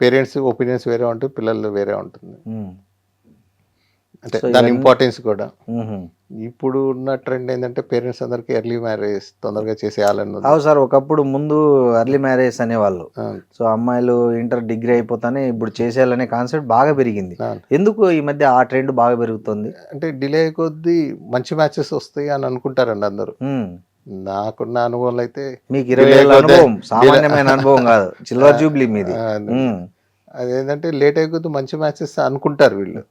పేరెంట్స్ ఒపీనియన్స్ వేరే ఉంటుంది, పిల్లలు వేరే ఉంటుంది. అంటే దాని ఇంపార్టెన్స్ కూడా. ఇప్పుడు ఉన్న ట్రెండ్ ఏంటంటే పేరెంట్స్ అందరికి ఎర్లీ మ్యారేజ్ తొందరగా చేసేయాలని. అవును సార్, ఒకప్పుడు ముందు ఎర్లీ మ్యారేజ్ అనేవాళ్ళు. సో అమ్మాయిలు ఇంటర్ డిగ్రీ అయిపోతానే ఇప్పుడు చేసేయాలనే కాన్సెప్ట్ బాగా పెరిగింది. ఎందుకు ఈ మధ్య ఆ ట్రెండ్ బాగా పెరుగుతుంది? అంటే డిలే కొద్దీ మంచి మ్యాచెస్ వస్తాయి అని అనుకుంటారండి అందరూ. నాకున్న అనుభవం అయితే మీకు 20 ఏళ్ళ అనుభవం సామాన్యమైన అనుభవం కాదు, సిల్వర్ జూబ్లీ మీది. అదేంటంటే లేట్ అయిపోతే మంచి మ్యాచెస్ అనుకుంటారు వీళ్ళు,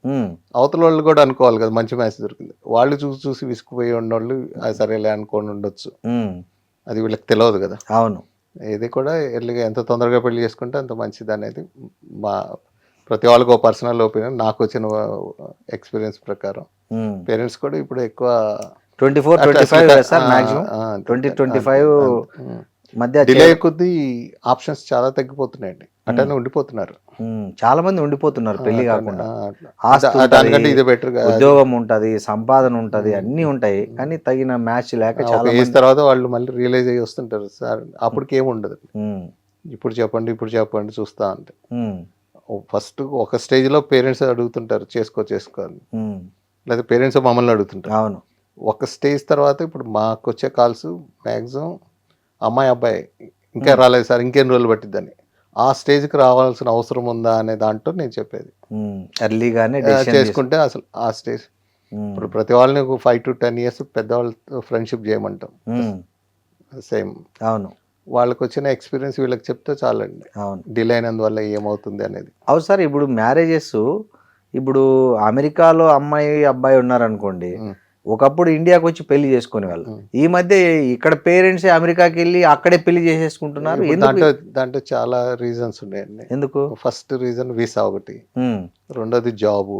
అవతల వాళ్ళు కూడా అనుకోవాలి కదా మంచి మ్యాచ్ దొరికింది. వాళ్ళు చూసి చూసి విసుకుపోయి ఉన్నోళ్ళు అది సరేలే అనుకోని ఉండొచ్చు, అది వీళ్ళకి తెలియదు కదా. అవును, ఇది కూడా ఎర్లీగా ఎంత తొందరగా పెళ్లి చేసుకుంటే అంత మంచిది అనేది మా ప్రతి వాళ్ళకి ఒక పర్సనల్ ఒపీనియన్. నాకు వచ్చిన ఎక్స్పీరియన్స్ ప్రకారం పేరెంట్స్ కూడా ఇప్పుడు ఎక్కువ 24-25 మధ్య డిలే కొద్దీ ఆప్షన్స్ చాలా తగ్గిపోతున్నాయండి, అటనే ఉండిపోతున్నారు. చాలా మంది ఉండిపోతున్నారు పెళ్లి కాకుండా. దానికంటే ఇది బెటర్, ఉద్యోగం ఉంటది, సంపాదన ఉంటది, అన్ని ఉంటాయి, కానీ తగిన మ్యాచ్ లేక చాలా ఏజ్ తర్వాత వాళ్ళు మళ్ళీ రియలైజ్ అయ్యి వస్తుంటారు. సార్ అప్పటికి ఏముండదు, ఇప్పుడు చెప్పండి చూస్తా అంటే. ఫస్ట్ ఒక స్టేజ్ లో పేరెంట్స్ అడుగుతుంటారు చేసుకో అని, లేదా పేరెంట్స్ మమ్మల్ని అడుగుతుంటారు. అవును, ఒక స్టేజ్ తర్వాత ఇప్పుడు మాకు వచ్చే కాల్స్ మ్యాక్సిమం అమ్మాయి అబ్బాయి ఇంకా రాలేదు సార్, ఇంకేం రోజులు పట్టిద్దని. ఆ స్టేజ్కి రావాల్సిన అవసరం ఉందా అనే దాంట్లో నేను చెప్పేది ఎర్లీగానే చేసుకుంటే అసలు ఆ స్టేజ్. ఇప్పుడు ప్రతి వాళ్ళని 5 to 10 years పెద్దవాళ్ళతో ఫ్రెండ్షిప్ చేయమంటాం సేమ్. అవును, వాళ్ళకి వచ్చిన ఎక్స్పీరియన్స్ వీళ్ళకి చెప్తే చాలండి. అవును, డిలే అయినందువల్ల ఏమవుతుంది అనేది. అవును సార్, ఇప్పుడు మ్యారేజెస్ ఇప్పుడు అమెరికాలో అమ్మాయి అబ్బాయి ఉన్నారనుకోండి, ఒకప్పుడు ఇండియాకి వచ్చి పెళ్లి చేసుకునే వాళ్ళు. ఈ మధ్య ఇక్కడ పేరెంట్స్ అమెరికాకి వెళ్ళి అక్కడే పెళ్లి చేసేసుకుంటున్నారు. దాంట్లో చాలా రీజన్స్ ఉన్నాయండి. ఎందుకు? ఫస్ట్ రీజన్ వీసా ఒకటి, ఉమ్, రెండోది జాబు,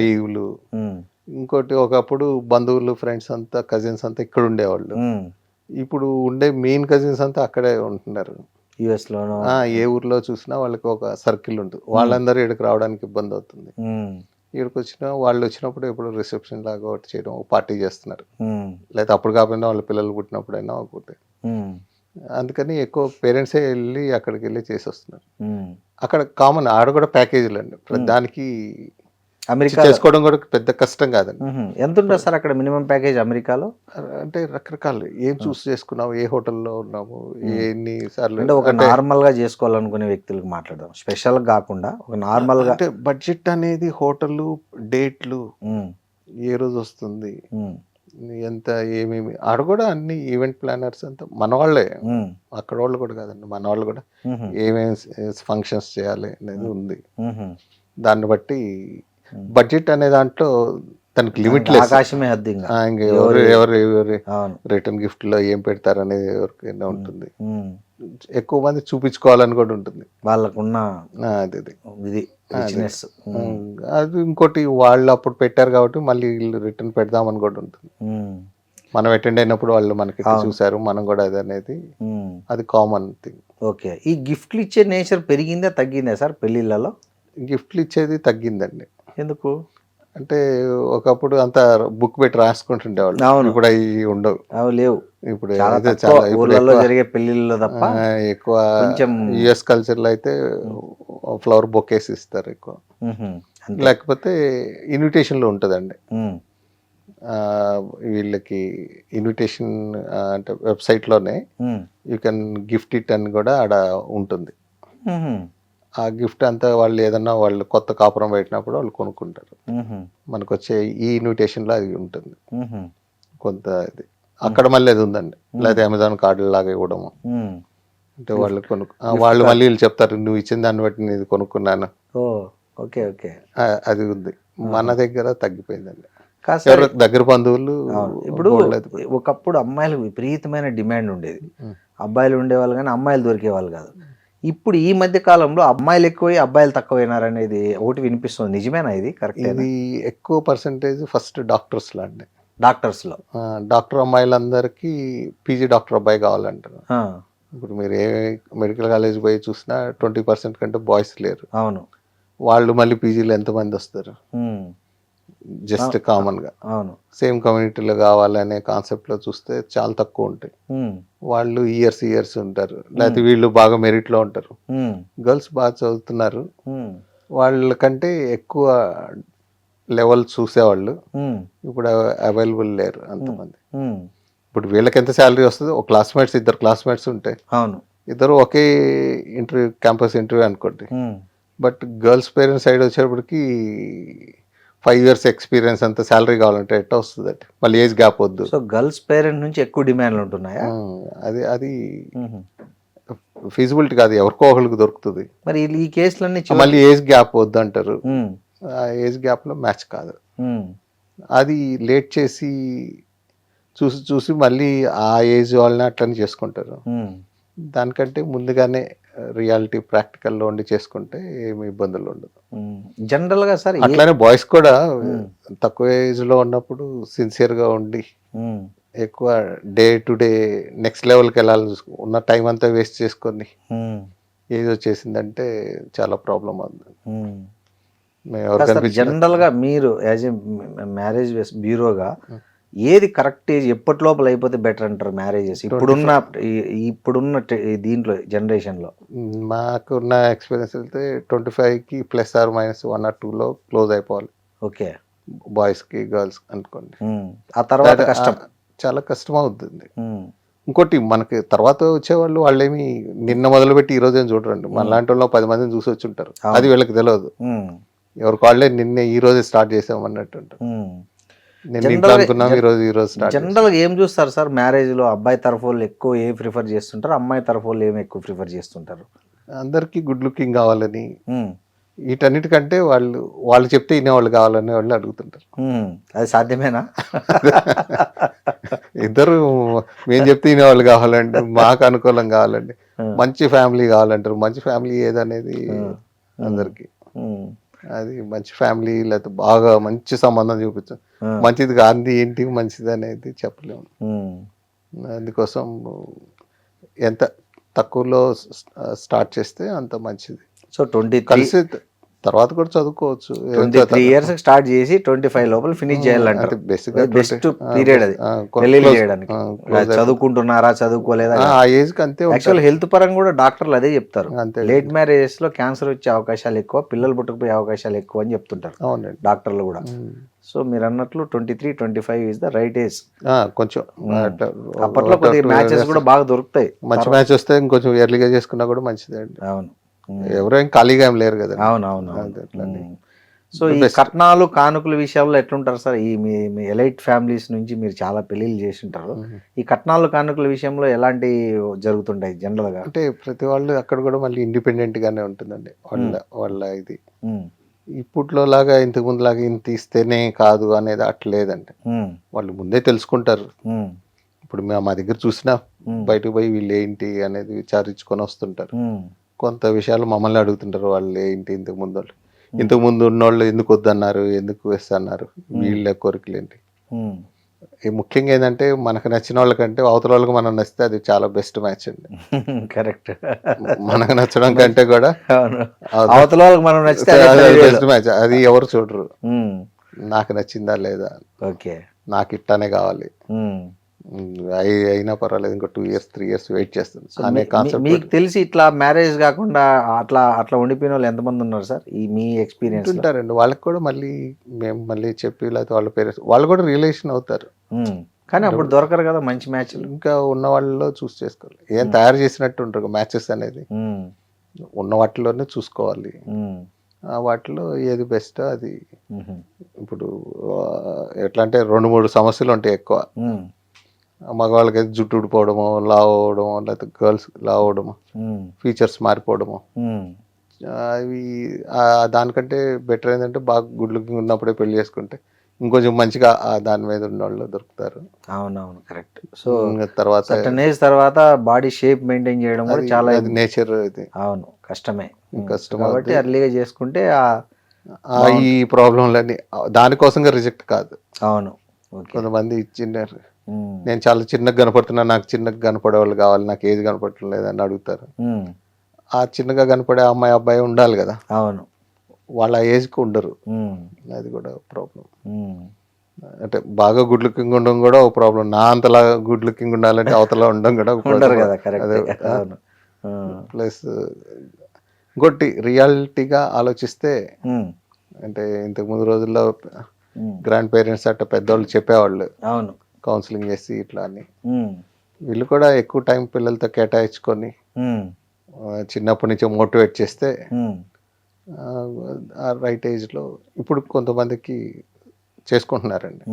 లీవ్లు, ఉమ్, ఇంకోటి ఒకప్పుడు బంధువులు, ఫ్రెండ్స్ అంతా, కజిన్స్ అంతా ఇక్కడ ఉండేవాళ్ళు. ఉమ్. ఇప్పుడు ఉండే మెయిన్ కజిన్స్ అంతా అక్కడే ఉంటున్నారు. యుఎస్ లోనో ఏ ఊర్లో చూసినా వాళ్ళకి ఒక సర్కిల్ ఉంటుంది. వాళ్ళందరూ ఇక్కడికి రావడానికి ఇబ్బంది అవుతుంది. ఇక్కడికి వచ్చినా వాళ్ళు వచ్చినప్పుడు ఎప్పుడు రిసెప్షన్ లాగా ఒకటి చేయడం, పార్టీ చేస్తున్నారు. లేకపోతే అప్పుడు కాకపోయినా వాళ్ళ పిల్లలు పుట్టినప్పుడైనా ఒకటి. అందుకని ఎక్కువ పేరెంట్సే వెళ్ళి అక్కడికి వెళ్ళి చేసి వస్తున్నారు. అక్కడ కామన్, ఆడ కూడా ప్యాకేజీలు అండి. దానికి అమెరికా చేసుకోవడం కూడా పెద్ద కష్టం కాదండి. ఎంత ఉంటుంది సార్ అక్కడ మినిమం ప్యాకేజ్ అమెరికాలో? అంటే రకరకాలు, ఏం చూస్ చేసుకున్నాము, ఏ హోటల్లో ఉన్నాము, ఎన్ని సార్లు. అంటే ఒక నార్మల్ గా చేసుకోవాలనుకునే వ్యక్తులకు మాట్లాడదాం, స్పెషల్ కాకుండా ఒక నార్మల్ గా. అంటే బడ్జెట్ అనేది హోటల్, డేట్లు, ఏ రోజు వస్తుంది, ఎంత, ఏమేమి. ఆడ కూడా అన్ని ఈవెంట్ ప్లానర్స్ అంతా మన వాళ్ళే, అక్కడ వాళ్ళు కూడా కాదండి, మన వాళ్ళు కూడా ఏమేమి ఫంక్షన్స్ చేయాలి అనేది ఉంది. దాన్ని బట్టి బడ్జెట్ అనే దాంట్లో తనకి లిమిట్ లేదు, ఆకాశమే హద్దు. ఎవరు రిటర్న్ గిఫ్ట్ లో ఏం పెడతారు అనేది ఎవరికైనా ఉంటుంది. ఎక్కువ మంది చూపించుకోవాలని కూడా ఉంటుంది వాళ్ళకున్న అది. అది ఇంకోటి, వాళ్ళు అప్పుడు పెట్టారు కాబట్టి మళ్ళీ వీళ్ళు రిటర్న్ పెడదామని కూడా ఉంటుంది. మనం అటెండ్ అయినప్పుడు వాళ్ళు మనకి చూసారు, మనం కూడా అది అనేది, అది కామన్ థింగ్. ఓకే. ఈ గిఫ్ట్లు ఇచ్చే నేచర్ పెరిగిందా తగ్గిందా సార్ పెళ్లిళ్ళలో? గిఫ్ట్లు ఇచ్చేది తగ్గిందండి. ఎందుకు అంటే ఒకప్పుడు అంతా బుక్ పెట్టి రాసుకుంటుండేవాళ్ళు. ఇప్పుడు అవి ఉండవు, లేవు. ఇప్పుడు ఊర్లలో జరిగే పెళ్లిళ్ళలో తప్ప ఎక్కువ యుఎస్ కల్చర్ లో అయితే ఫ్లవర్ బొకేస్ ఇస్తారు ఎక్కువ, లేకపోతే ఇన్విటేషన్ లో ఉంటదండి. వీళ్ళకి ఇన్విటేషన్ అంటే వెబ్సైట్ లోనే యూ కెన్ గిఫ్ట్ ఇట్ అని కూడా ఆడ ఉంటుంది. ఆ గిఫ్ట్ అంతా వాళ్ళు ఏదన్నా వాళ్ళు కొత్త కాపురం పెట్టినప్పుడు వాళ్ళు కొనుక్కుంటారు. మనకు వచ్చే ఈ ఇన్విటేషన్ లో అది ఉంటుంది కొంత. ఇది అక్కడ మళ్ళీ అది ఉందండి, లేదా అమెజాన్ కార్డు లాగా ఇవ్వడము. అంటే వాళ్ళు వాళ్ళు మళ్ళీ వీళ్ళు చెప్తారు, నువ్వు ఇచ్చిన దాన్ని బట్టి నేను కొనుక్కున్నాను. ఓకే ఓకే, అది ఉంది. మన దగ్గర తగ్గిపోయిందండి. దగ్గర బంధువులు. ఇప్పుడు ఒకప్పుడు అమ్మాయిలు విపరీతమైన డిమాండ్ ఉండేది, అబ్బాయిలు ఉండేవాళ్ళు కానీ అమ్మాయిలు దొరికేవాళ్ళు కాదు. ఇప్పుడు ఈ మధ్య కాలంలో అమ్మాయిలు ఎక్కువై అబ్బాయిలు తక్కువైనారనేది ఒకటి వినిపిస్తుంది. నిజమేనా ఇది? కరెక్ట్. ఇది ఎక్కువ పర్సంటేజ్ ఫస్ట్ డాక్టర్స్ లో అండి. డాక్టర్స్ లో డాక్టర్ అమ్మాయిలందరికీ పీజీ డాక్టర్ అబ్బాయి కావాలంటారు. ఇప్పుడు మీరు ఏ మెడికల్ కాలేజ్ పోయి చూసినా 20% కంటే బాయ్స్ లేరు. అవును. వాళ్ళు మళ్ళీ పీజీలో ఎంతమంది వస్తారు? జస్ట్ కామన్ గా సేమ్ కమ్యూనిటీలో కావాలనే కాన్సెప్ట్ లో చూస్తే చాలా తక్కువ ఉంటాయి. వాళ్ళు ఇయర్స్ ఉంటారు, లేకపోతే వీళ్ళు బాగా మెరిట్ లో ఉంటారు. గర్ల్స్ బాగా చదువుతున్నారు, వాళ్ళకంటే ఎక్కువ లెవెల్ చూసేవాళ్ళు ఇప్పుడు అవైలబుల్ లేరు అంతమంది. ఇప్పుడు వీళ్ళకి ఎంత శాలరీ వస్తుంది, ఒక క్లాస్మేట్స్, ఇద్దరు క్లాస్మేట్స్ ఉంటే ఇద్దరు ఒకే ఇంటర్వ్యూ, క్యాంపస్ ఇంటర్వ్యూ అనుకోండి. బట్ గర్ల్స్ పేరెంట్స్ సైడ్ వచ్చేటప్పటికి 5 years ఎక్స్పీరియన్స్ అంత శాలరీ కావాలంటే ఎట్లా వస్తుంది అంటే మళ్ళీ ఏజ్ గ్యాప్ వద్దు. సో గర్ల్స్ పేరెంట్ నుంచి ఎక్కువ డిమాండ్లు ఉంటున్నాయా? అది ఫీజిబిలిటీ కాదు, ఎవరికో ఒకరికి దొరుకుతుంది. మరి ఈ కేసులన్నీ మళ్ళీ ఏజ్ గ్యాప్ వద్దు అంటారు. ఆ ఏజ్ గ్యాప్ లో మ్యాచ్ కాదు, అది లేట్ చేసి చూసి మళ్ళీ ఆ ఏజ్ వాళ్ళని అట్లనే చేసుకుంటారు. దానికంటే ముందుగానే రియాలిటీ ప్రాక్టికల్లో ఉండి చేసుకుంటే ఏమి ఇబ్బందులు ఉండదు. జనరల్ గా సార్ అట్లానే బాయ్స్ కూడా తక్కువ ఏజ్ లో ఉన్నప్పుడు సిన్సియర్ గా ఉండి ఎక్కువ డే టు డే నెక్స్ట్ లెవెల్కి వెళ్ళాలని ఉన్న టైం అంతా వేస్ట్ చేసుకొని ఏజ్ వచ్చేసిందంటే చాలా ప్రాబ్లం అవుతుంది. జనరల్ గా మీరు యాజ్ ఏ మ్యారేజ్ బ్యూరోగా ఏది కరెక్ట్ ఏజ్ ఎప్పటి లోపల అయిపోతే బెటర్ అంటారు మ్యారేజెస్ ఇప్పుడున్న దీంట్లో జనరేషన్ లో? మాకున్న ఎక్స్పీరియన్స్ అయితే 25కి +or- 1 or 2 క్లోజ్ అయిపోవాలి. ఓకే. బాయ్స్ కి గర్ల్స్ అనుకోండి. ఆ తర్వాత కష్టం, చాలా కష్టం అవుతుంది. ఇంకోటి మనకి తర్వాత వచ్చేవాళ్ళు వాళ్ళేమి నిన్న మొదలుపెట్టి ఈ రోజు ఏం చూడరండి. మన లాంటి వాళ్ళు 10 మందిని చూసి వచ్చి ఉంటారు, అది వీళ్ళకి తెలియదు. ఎవరికి వాళ్ళే నిన్నే ఈ రోజే స్టార్ట్ చేసాం అన్నట్టు ఉంటారు. జనరల్ గా ఏం చూస్తారు సార్ మ్యారేజ్ లో? అబ్బాయి తరఫు వాళ్ళు ఎక్కువ ఏం ప్రిఫర్ చేస్తుంటారు, అమ్మాయి తరఫు వాళ్ళు ఏం ఎక్కువ ప్రిఫర్ చేస్తుంటారు? అందరికి గుడ్ లుకింగ్ కావాలని, వీటన్నిటికంటే వాళ్ళు చెప్తే వినేవాళ్ళు కావాలనే వాళ్ళు అడుగుతుంటారు. అది సాధ్యమేనా? ఇద్దరు మేము చెప్తే వినేవాళ్ళు కావాలండి, మాకు అనుకూలం కావాలండి, మంచి ఫ్యామిలీ కావాలంటారు. మంచి ఫ్యామిలీ ఏదనేది అందరికి అది మంచి ఫ్యామిలీ లేకపోతే బాగా మంచి సంబంధం చూపించు, మంచిది కాంది ఏంటి మంచిది అనేది చెప్పలేము. అందుకోసం ఎంత తక్కువలో స్టార్ట్ చేస్తే అంత మంచిది. సో 23 కలిసి తర్వాత కూడా చదువుకోవచ్చు. 23 years స్టార్ట్ చేసి 25 లోపల ఫినిష్ చేయాలంటే బెస్ట్ పీరియడ్ అది పెళ్లిళ్ళు చేయడానికి. చదువుకుంటున్నారా చదువుకోలేదా ఆ ఏజ్ కి అంతే. యాక్చువల్ హెల్త్ పరంగా కూడా డాక్టర్లు అదే చెప్తారు, అంతే. లేట్ మ్యారేజెస్ లో క్యాన్సర్ వచ్చే అవకాశాలు ఎక్కువ, పిల్లలు పుట్టకపోయే అవకాశాలు ఎక్కువ అని చెప్తుంటారు అవునండి డాక్టర్లు కూడా. సో మీరు అన్నట్లు 23-25 ఇస్ ద రైట్ ఏజ్. కొంచెం అప్పట్లో కొద్దిగా మ్యాచెస్ కూడా బాగా దొరుకుతాయి, మంచి మ్యాచ్ వస్తే ఇంకొంచెం ఎర్లీగా చేసుకున్నా కూడా మంచిదే అండి. అవును, ఎవరైనా ఖాళీగా ఏం లేరు కదా. అవునవును. సో ఈ కట్నాలు కానుకల విషయంలో ఎట్లుంటారు సార్? ఈ మీ ఎలైట్ ఫ్యామిలీస్ నుంచి మీరు చాలా పెళ్లిళ్ళు చేసి ఉంటారు, ఈ కట్నాలు కానుకల విషయంలో ఎలాంటి జరుగుతుంటాయి జనరల్ గా? అంటే ప్రతి వాళ్ళు అక్కడ కూడా మళ్ళీ ఇండిపెండెంట్ గానే ఉంటుందండి వాళ్ళ ఇది. ఇప్పట్లో లాగా ఇంతకు ముందు లాగా ఇంత ఇస్తేనే కాదు అనేది అట్లేదండి. వాళ్ళు ముందే తెలుసుకుంటారు. ఇప్పుడు మేము మా దగ్గర చూసినా బయటకు పోయి వీళ్ళు ఏంటి అనేది విచారించుకొని వస్తుంటారు. కొంత విషయాలు మమ్మల్ని అడుగుతుంటారు, వాళ్ళు ఏంటి ఇంతకు ముందు వాళ్ళు, ఇంతకు ముందు ఉన్నోళ్ళు ఎందుకు వద్దన్నారు, ఎందుకు వేస్తున్నారు, వీళ్ళ కోరికలు ఏంటి. ముఖ్యంగా ఏంటంటే మనకు నచ్చిన వాళ్ళకంటే అవతల వాళ్ళకి మనం నచ్చితే అది చాలా బెస్ట్ మ్యాచ్ అండి. కరెక్ట్. మనకు నచ్చడం కంటే కూడా అవతల వాళ్ళకి మనం నచ్చితే బెస్ట్ మ్యాచ్. అది ఎవరు చూడరు, నాకు నచ్చిందా లేదా, ఓకే నాకు ఇట్లానే కావాలి, అయినా పర్వాలేదు ఇంకో 2 years 3 years వెయిట్ చేస్తుంది అనే కాన్సెప్ట్. మీకు తెలిసి ఇట్లా మ్యారేజ్ కాకుండా అట్లా ఉండిపోయిన వాళ్ళు ఎంతమంది ఉన్నారు సార్ ఈ మీ ఎక్స్పీరియన్స్? ఉంటారండి, వాళ్ళకి కూడా మేము మళ్ళీ చెప్పి లేకపోతే వాళ్ళ పేరెంట్స్ వాళ్ళు కూడా రిలేషన్ అవుతారు. కానీ అప్పుడు దొరకరు కదా మంచి మ్యాచ్. ఇంకా ఉన్న వాళ్ళలో చూస్ చేసుకోవాలి, ఏం తయారు చేసినట్టు ఉంటారు మ్యాచెస్ అనేది, ఉన్న వాటిలోనే చూసుకోవాలి. వాటిలో ఏది బెస్ట్ అది. ఇప్పుడు ఎట్లా అంటే 2-3 సమస్యలు ఉంటాయి ఎక్కువ. మగవాళ్ళకి అయితే జుట్టు ఊడిపోవడము, లావ్ అవ్వడము, లేకపోతే గర్ల్స్ లావ్ అవ్వడము, ఫీచర్స్ మారిపోవడము. అవి దానికంటే బెటర్ ఏంటంటే బాగా గుడ్ లుకింగ్ ఉన్నప్పుడే పెళ్లి చేసుకుంటే ఇంకొంచెం మంచిగా దాని మీద ఉన్న వాళ్ళు దొరుకుతారు. అవునవును, కరెక్ట్. సో తర్వాత బాడీ షేప్ మెయింటైన్ చేయడం కూడా చాలా నేచర్ ఇది. అవును, కష్టమే. కాబట్టి ఎర్లీగా చేసుకుంటే ఈ ప్రాబ్లంలన్నీ దానికోసంగా రిజెక్ట్ కాదు. అవును, కొంతమంది ఇచ్చినారు, నేను చాలా చిన్నగా కనపడుతున్నా, నాకు చిన్నగా కనపడే వాళ్ళు కావాలి, నాకు ఏది కనపడటం లేదని అడుగుతారు. ఆ చిన్నగా కనపడే అమ్మాయి అబ్బాయి ఉండాలి కదా. అవును, వాళ్ళ ఏజ్కి ఉండరు, అది కూడా ప్రాబ్లం. అంటే బాగా గుడ్ లుకింగ్ ఉండడం కూడా ఒక ప్రాబ్లం. నా అంతలా గుడ్ లుకింగ్ ఉండాలంటే అవతల ఉండడం కూడా ఒక ప్రాబ్లం. ప్లస్ ఇంకోటి రియాలిటీగా ఆలోచిస్తే, అంటే ఇంతకు ముందు రోజుల్లో గ్రాండ్ పేరెంట్స్ అట్లా పెద్దవాళ్ళు చెప్పేవాళ్ళు, అవును, కౌన్సిలింగ్ చేసి ఇట్లా అని. వీళ్ళు కూడా ఎక్కువ టైం పిల్లలతో కేటాయించుకొని చిన్నప్పటి నుంచి మోటివేట్ చేస్తే రైట్ ఏజ్లో ఇప్పుడు కొంతమందికి చేసుకుంటున్నారండి.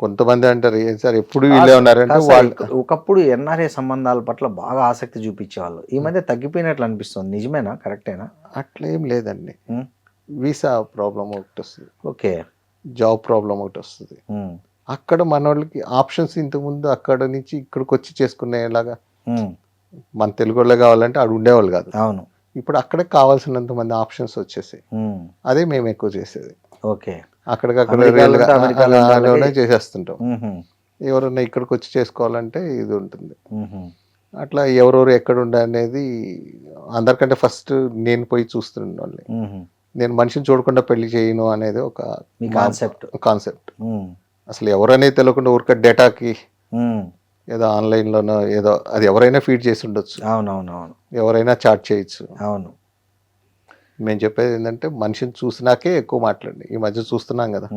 కొంతమంది అంటారు ఏం సార్ ఎప్పుడు వీళ్ళే ఉన్నారంటే వాళ్ళు ఒకప్పుడు ఎన్ఆర్ఐ సంబంధాల పట్ల బాగా ఆసక్తి చూపించేవాళ్ళు, ఈ మధ్య తగ్గిపోయినట్లు అనిపిస్తుంది. నిజమేనా? కరెక్టేనా? అట్లా ఏం లేదండి. వీసా ప్రాబ్లం ఒకటి వస్తుంది, ఓకే, జాబ్ ప్రాబ్లం ఒకటి వస్తుంది. అక్కడ మన వాళ్ళకి ఆప్షన్స్ ఇంతకుముందు అక్కడ నుంచి ఇక్కడికి వచ్చి చేసుకునేలాగా మన తెలుగు వాళ్ళే కావాలంటే అక్కడ ఉండేవాళ్ళు కాదు. అవును, ఇప్పుడు అక్కడికి కావాల్సినంత మంది ఆప్షన్స్ వచ్చేసాయి. అదే మేము ఎక్కువ చేసేది. ఓకే, అక్కడికక్కడ చేసేస్తుంటాం. ఎవరన్నా ఇక్కడికి వచ్చి చేసుకోవాలంటే ఇది ఉంటుంది. అట్లా ఎవరెవరు ఎక్కడ ఉండే అనేది అందరికంటే ఫస్ట్ నేను పోయి చూస్తుండే. నేను మనిషిని చూడకుండా పెళ్లి చేయను అనేది ఒక కాన్సెప్ట్. అసలు ఎవరనేది తెలియకుండా ఊరికే డేటాకి ఏదో ఆన్లైన్లోనో ఏదో అది ఎవరైనా ఫీడ్ చేసి ఉండొచ్చు. అవునవునవును, ఎవరైనా చాట్ చేయొచ్చు. అవును, మేము చెప్పేది ఏంటంటే మనిషిని చూసినాకే ఎక్కువ మాట్లాడండి. ఈ మధ్య చూస్తున్నాం కదా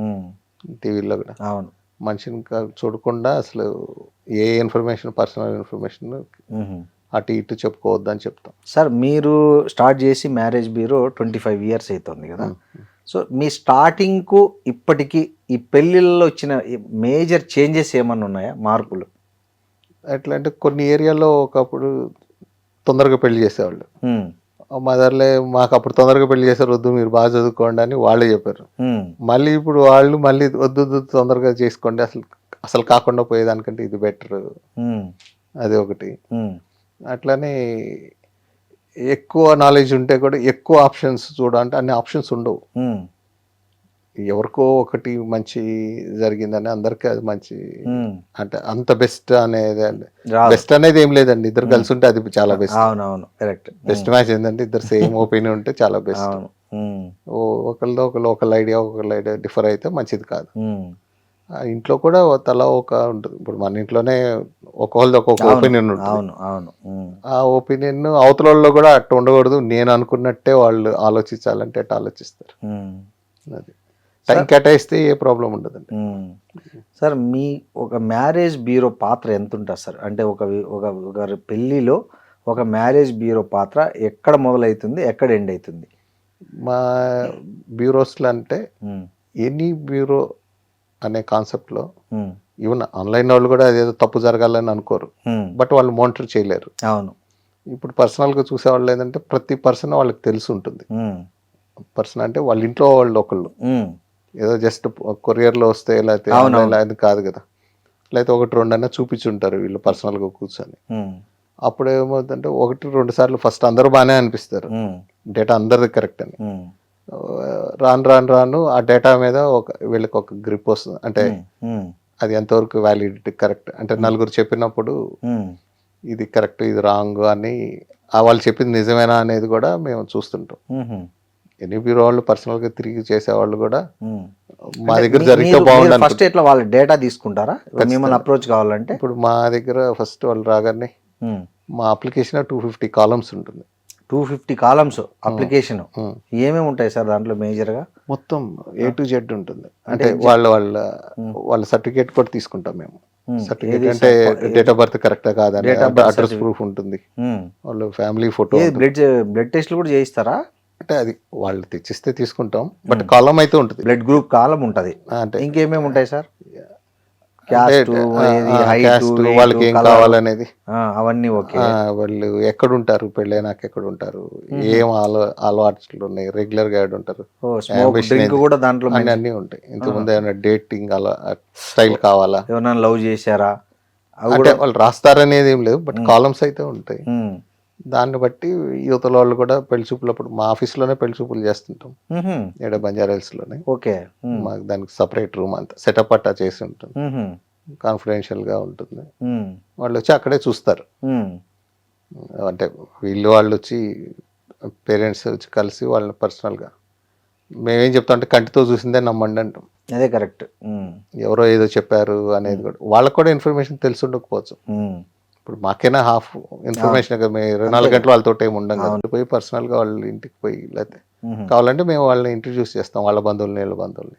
టీవీలో కూడా. అవును, మనిషిని చూడకుండా అసలు ఏ ఇన్ఫర్మేషన్, పర్సనల్ ఇన్ఫర్మేషన్ అటు ఇటు చెప్పుకోవద్దని చెప్తాం. సార్ మీరు స్టార్ట్ చేసి మ్యారేజ్ బ్యూరో 25 years అవుతుంది కదా. సో మీ స్టార్టింగ్కు ఇప్పటికీ ఈ పెళ్ళిళ్ళలో వచ్చిన మేజర్ చేంజెస్ ఏమన్నా ఉన్నాయా, మార్పులు? ఎట్లా అంటే కొన్ని ఏరియాలో ఒకప్పుడు తొందరగా పెళ్లి చేసేవాళ్ళు, మదర్లే మాకు అప్పుడు తొందరగా పెళ్లి చేశారు, వద్దు మీరు బాగా చదువుకోండి అని వాళ్ళే చెప్పారు. మళ్ళీ ఇప్పుడు వాళ్ళు మళ్ళీ వద్దు వద్దు తొందరగా చేసుకోండి, అసలు కాకుండా పోయేదానికంటే ఇది బెటర్, అది ఒకటి. అట్లానే ఎక్కువ నాలెడ్జ్ ఉంటే కూడా ఎక్కువ ఆప్షన్స్ చూడాలంటే అన్ని ఆప్షన్స్ ఉండవు. ఎవరికో ఒకటి మంచి జరిగిందని అందరికీ అది మంచి అంటే అంత బెస్ట్ అనేది బెస్ట్ అనేది ఏం లేదండి. ఇద్దరు కలిసి ఉంటే అది చాలా బెస్ట్. అవునవును, కరెక్ట్. బెస్ట్ మ్యాచ్ ఏంటంటే ఇద్దరు సేమ్ ఒపీనియన్ ఉంటే చాలా బెస్ట్. ఒకళ్ళ ఐడియా డిఫర్ అయితే మంచిది కాదు. ఆ ఇంట్లో కూడా తలా ఒక ఉంటుంది. ఇప్పుడు మన ఇంట్లోనే ఒకళ్ళది ఒక్కొక్క ఒపీనియన్ ఉంటుంది. ఆ ఒపీనియన్ అవతల వాళ్ళు కూడా అట్లా ఉండకూడదు, నేను అనుకున్నట్టే వాళ్ళు ఆలోచించాలంటే అట్లా ఆలోచిస్తారు. అది టైం కేటాయిస్తే ఏ ప్రాబ్లం ఉండదండి. సార్, మీ ఒక మ్యారేజ్ బ్యూరో పాత్ర ఎంత ఉంటుంది సార్? అంటే ఒక పెళ్ళిలో ఒక మ్యారేజ్ బ్యూరో పాత్ర ఎక్కడ మొదలవుతుంది, ఎక్కడ ఎండ్ అవుతుంది? మా బ్యూరోస్లో అంటే ఎనీ బ్యూరో అనే కాన్సెప్ట్లో ఈవెన్ ఆన్లైన్ వాళ్ళు కూడా అదేదో తప్పు జరగాలని అనుకోరు, బట్ వాళ్ళు మానిటర్ చేయలేరు. అవును. ఇప్పుడు పర్సనల్గా చూసేవాళ్ళు ఏంటంటే ప్రతి పర్సన్ వాళ్ళకి తెలిసి ఉంటుంది. పర్సన్ అంటే వాళ్ళ ఇంట్లో వాళ్ళు ఒకళ్ళు, ఏదో జస్ట్ కొరియర్లో వస్తే లేకపోతే అది కాదు కదా, లేకపోతే 1-2 అన్నా చూపించుంటారు వీళ్ళు పర్సనల్గా కూర్చొని. అప్పుడు ఏమవుతుందంటే 1-2 సార్లు ఫస్ట్ అందరూ బాగానే అనిపిస్తారు, డేటా అందరిది కరెక్ట్ అని. రాను ఆ డేటా మీద వీళ్ళకి ఒక గ్రిప్ వస్తుంది, అంటే అది ఎంతవరకు వ్యాలిడిటీ కరెక్ట్ అంటే నలుగురు చెప్పినప్పుడు ఇది కరెక్ట్ ఇది రాంగ్ అని వాళ్ళు చెప్పింది నిజమేనా అనేది కూడా మేము చూస్తుంటాం. ఎన్ని బ్యూరో వాళ్ళు పర్సనల్ గా తిరిగి చేసేవాళ్ళు కూడా మా దగ్గర జరిగితే బాగుంటుంది. ఫస్ట్ ఎట్లా వాళ్ళ డేటా తీసుకుంటారా మిమ్మల్ని అప్రోచ్ కావాలంటే? ఇప్పుడు మా దగ్గర ఫస్ట్ వాళ్ళు రాగానే మా అప్లికేషన్ 250 కాలమ్స్ ఉంటుంది. 250 కాలమ్స్ అప్లికేషన్ ఏమేమి ఉంటాయి సార్ దాంట్లో? మేజర్ గా మొత్తం A to Z ఉంటుంది. అంటే వాళ్ళ సర్టిఫికేట్ కూడా తీసుకుంటాం మేము. సర్టిఫికేట్ అంటే డేట్ ఆఫ్ బర్త్ కరెక్టా కాదని, అడ్రస్ ప్రూఫ్ ఉంటుంది, వాళ్ళు ఫ్యామిలీ ఫోటో, బ్లడ్ టెస్ట్లు కూడా చేయిస్తారా? అంటే అది వాళ్ళు తెచ్చిస్తే తీసుకుంటాం, బట్ కాలం అయితే ఉంటుంది, బ్లడ్ గ్రూప్ కాలం ఉంటుంది. అంటే ఇంకేమేమి ఉంటాయి సార్? వాళ్ళకి ఏం కావాలనేది అవన్నీ ఓకే. వాళ్ళు ఎక్కడుంటారు, పెళ్ళైనాక ఎక్కడుంటారు, ఏం అలవాట్లు ఉన్నాయి, రెగ్యులర్ గా ఉంటారు, కూడా దాంట్లో అన్ని ఉంటాయి. ఇంతకుముందు ఏమైనా డేటింగ్ అలా స్టైల్ కావాలా, ఏమైనా లవ్ చేశారా, అంటే వాళ్ళు రాస్తారనేది ఏం లేదు, బట్ కాలమ్స్ అయితే ఉంటాయి. దాన్ని బట్టి యువతల వాళ్ళు కూడా పెళ్లి చూపులప్పుడు మా ఆఫీస్లోనే పెళ్లి చూపులు చేస్తుంటాం, ఇక్కడ బంజారాహిల్స్ లోనే. ఓకే. మాకు దానికి సపరేట్ రూమ్ అంతా సెటప్ అట్టా చేసి ఉంటుంది, కాన్ఫిడెన్షియల్ గా ఉంటుంది. వాళ్ళు వచ్చి అక్కడే చూస్తారు, అంటే వాళ్ళు వచ్చి పేరెంట్స్ వచ్చి కలిసి వాళ్ళని పర్సనల్ గా మేమేం చెప్తాం అంటే కంటితో చూసిందే నమ్మండి అంటాం. అదే కరెక్ట్. ఎవరో ఏదో చెప్పారు అనేది కూడా వాళ్ళకు కూడా ఇన్ఫర్మేషన్ తెలిసి ఉండకపోవచ్చు. ఇప్పుడు మాకైనా హాఫ్ ఇన్ఫర్మేషన్ 24 గంటలు వాళ్ళతో ఏమి ఉండం కదా, పోయి పర్సనల్ గా వాళ్ళ ఇంటికి పోయి లేకపోతే కావాలంటే మేము వాళ్ళని ఇంట్రడ్యూస్ చేస్తాం, వాళ్ళ బంధువుల్ని వీళ్ళ బంధువుల్ని.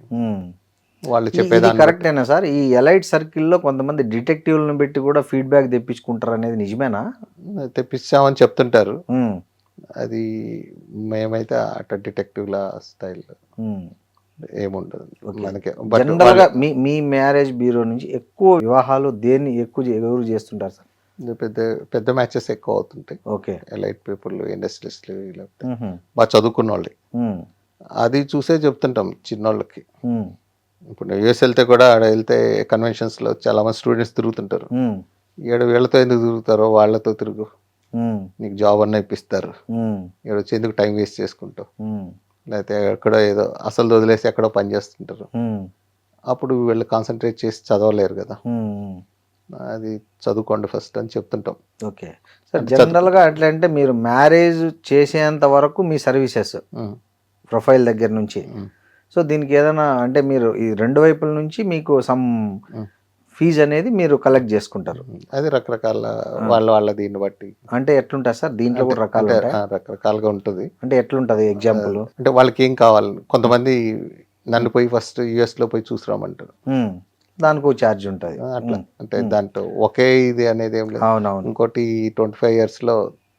వాళ్ళు చెప్పేదాన్ని కరెక్టేనా సార్? ఈ ఎలైట్ సర్కిల్లో కొంతమంది డిటెక్టివ్లను పెట్టి కూడా ఫీడ్బ్యాక్ తెప్పించుకుంటారు అనేది నిజమేనా? తెప్పించామని చెప్తుంటారు, అది మేమైతే అట్లా డిటెక్టివ్ లా స్టైల్ ఏముండదు మనకి. జనరల్గా మీ మ్యారేజ్ బ్యూరో నుంచి ఎక్కువ వివాహాలు దేన్ని ఎవరు చేస్తుంటారు సార్? పెద్ద పెద్ద మ్యాచెస్ ఎక్కువ అవుతుంటాయి. ఓకే. ఎలైట్ పీపుల్, ఇండస్ట్రియలిస్టులు, బాగా చదువుకున్న వాళ్ళకి అది చూసే చెప్తుంటాం చిన్నోళ్ళకి. ఇప్పుడు యూఎస్ వెళ్తే కూడా ఆడ వెళ్తే కన్వెన్షన్స్ లో చాలా మంది స్టూడెంట్స్ తిరుగుతుంటారు, వీళ్ళతో ఎందుకు తిరుగుతారో వాళ్ళతో తిరుగు, నీకు జాబ్ అన్న ఇప్పిస్తారు, ఇక్కడ వచ్చి ఎందుకు టైం వేస్ట్ చేసుకుంటావు, లేకపోతే ఎక్కడో ఏదో అసలు వదిలేసి ఎక్కడో పని చేస్తుంటారు, అప్పుడు వీళ్ళు కాన్సన్ట్రేట్ చేసి చదవలేరు కదా, అది చదువుకోండి ఫస్ట్ అని చెప్తుంటాం. Okay sir. జనరల్గా ఎట్లా అంటే మీరు మ్యారేజ్ చేసేంత వరకు మీ సర్వీసెస్ ప్రొఫైల్ దగ్గర నుంచి, సో దీనికి ఏదైనా అంటే మీరు ఈ రెండు వైపుల నుంచి మీకు సమ్ ఫీజు అనేది మీరు కలెక్ట్ చేసుకుంటారు? అది రకరకాల వాళ్ళ దీన్ని బట్టి. అంటే ఎట్లుంటుంది సార్ దీంట్లో కూడా రకరకాలుగా ఉంటుంది. అంటే ఎట్లుంటుంది ఎగ్జాంపుల్? అంటే వాళ్ళకి ఏం కావాలి, కొంతమంది నన్ను పోయి ఫస్ట్ US లో పోయి చూసిరామంటారు, దానికి ఛార్జ్ ఉంటుంది అట్లా. అంటే దాంట్లో ఒకే ఇది అనేది ఏం లేదు. అవునవును. ఇంకోటి 25 years లో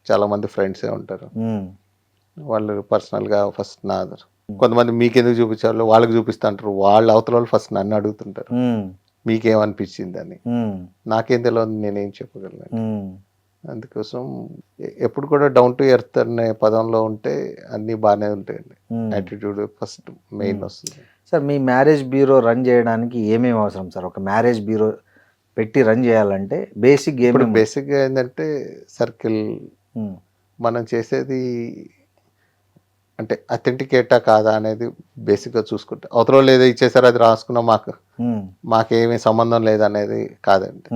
చాలా మంది ఫ్రెండ్సే ఉంటారు, వాళ్ళు పర్సనల్ గా ఫస్ట్ నా కొంతమంది మీకెందుకు చూపించాలో వాళ్ళకి చూపిస్తా అంటారు, వాళ్ళు అవతల వాళ్ళు ఫస్ట్ నన్ను అడుగుతుంటారు మీకేమనిపించింది అని. నాకేం తెలియదు, నేనేం చెప్పగలను. అందుకోసం ఎప్పుడు కూడా డౌన్ టు ఎర్త్ అనే పదంలో ఉంటే అన్నీ బాగానే ఉంటాయండి. యాటిట్యూడ్ ఫస్ట్ మెయిన్ వస్తుంది. సార్ మీ మ్యారేజ్ బ్యూరో రన్ చేయడానికి ఏమేమి అవసరం సార్? ఒక మ్యారేజ్ బ్యూరో పెట్టి రన్ చేయాలంటే బేసిక్ ఇప్పుడు ఏమేమి? బేసిక్గా ఏంటంటే సర్కిల్ మనం చేసేది అంటే అథెంటికేటా కాదా అనేది బేసిక్గా చూసుకుంటే అవతల వాళ్ళు ఏదో ఇచ్చేసారో అది రాసుకున్నాం మాకేమీ సంబంధం లేదనేది కాదండి.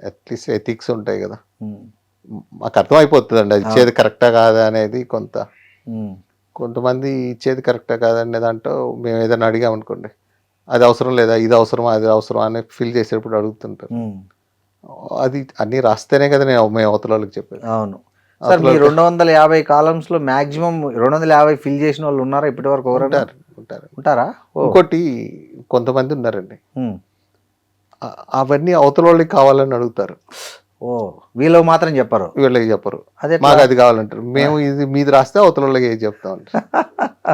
అట్లీస్ట్ ఎథిక్స్ ఉంటాయి కదా, మాకు అర్థమైపోతుంది అండి అది ఇచ్చేది కరెక్టా కాదా అనేది. కొంతమంది ఇచ్చేది కరెక్టా కాదనే దాంట్లో మేము ఏదైనా అడిగామనుకోండి, అది అవసరం లేదా, ఇది అవసరమా, అది అవసరమా అని ఫిల్ చేసేటప్పుడు అడుగుతుంటారు. అది అన్నీ రాస్తేనే కదా మేము అవతల వాళ్ళకి చెప్పేది. అవును సార్, మీ 250 కాలమ్స్ లో మాక్సిమం 250 ఫిల్ చేసిన వాళ్ళు ఉన్నారా ఇప్పటి వరకు? ఉంటారా? ఇంకోటి కొంతమంది ఉన్నారండి, అవన్నీ అవతల వాళ్ళకి కావాలని అడుగుతారు. ఓ, వీళ్ళకి మాత్రం చెప్పరు, వీళ్ళకి చెప్పరు, మాకు అది కావాలంటారు. మేము ఇది మీది రాస్తే అవతల వాళ్ళకి ఏది చెప్తాం అంటారు.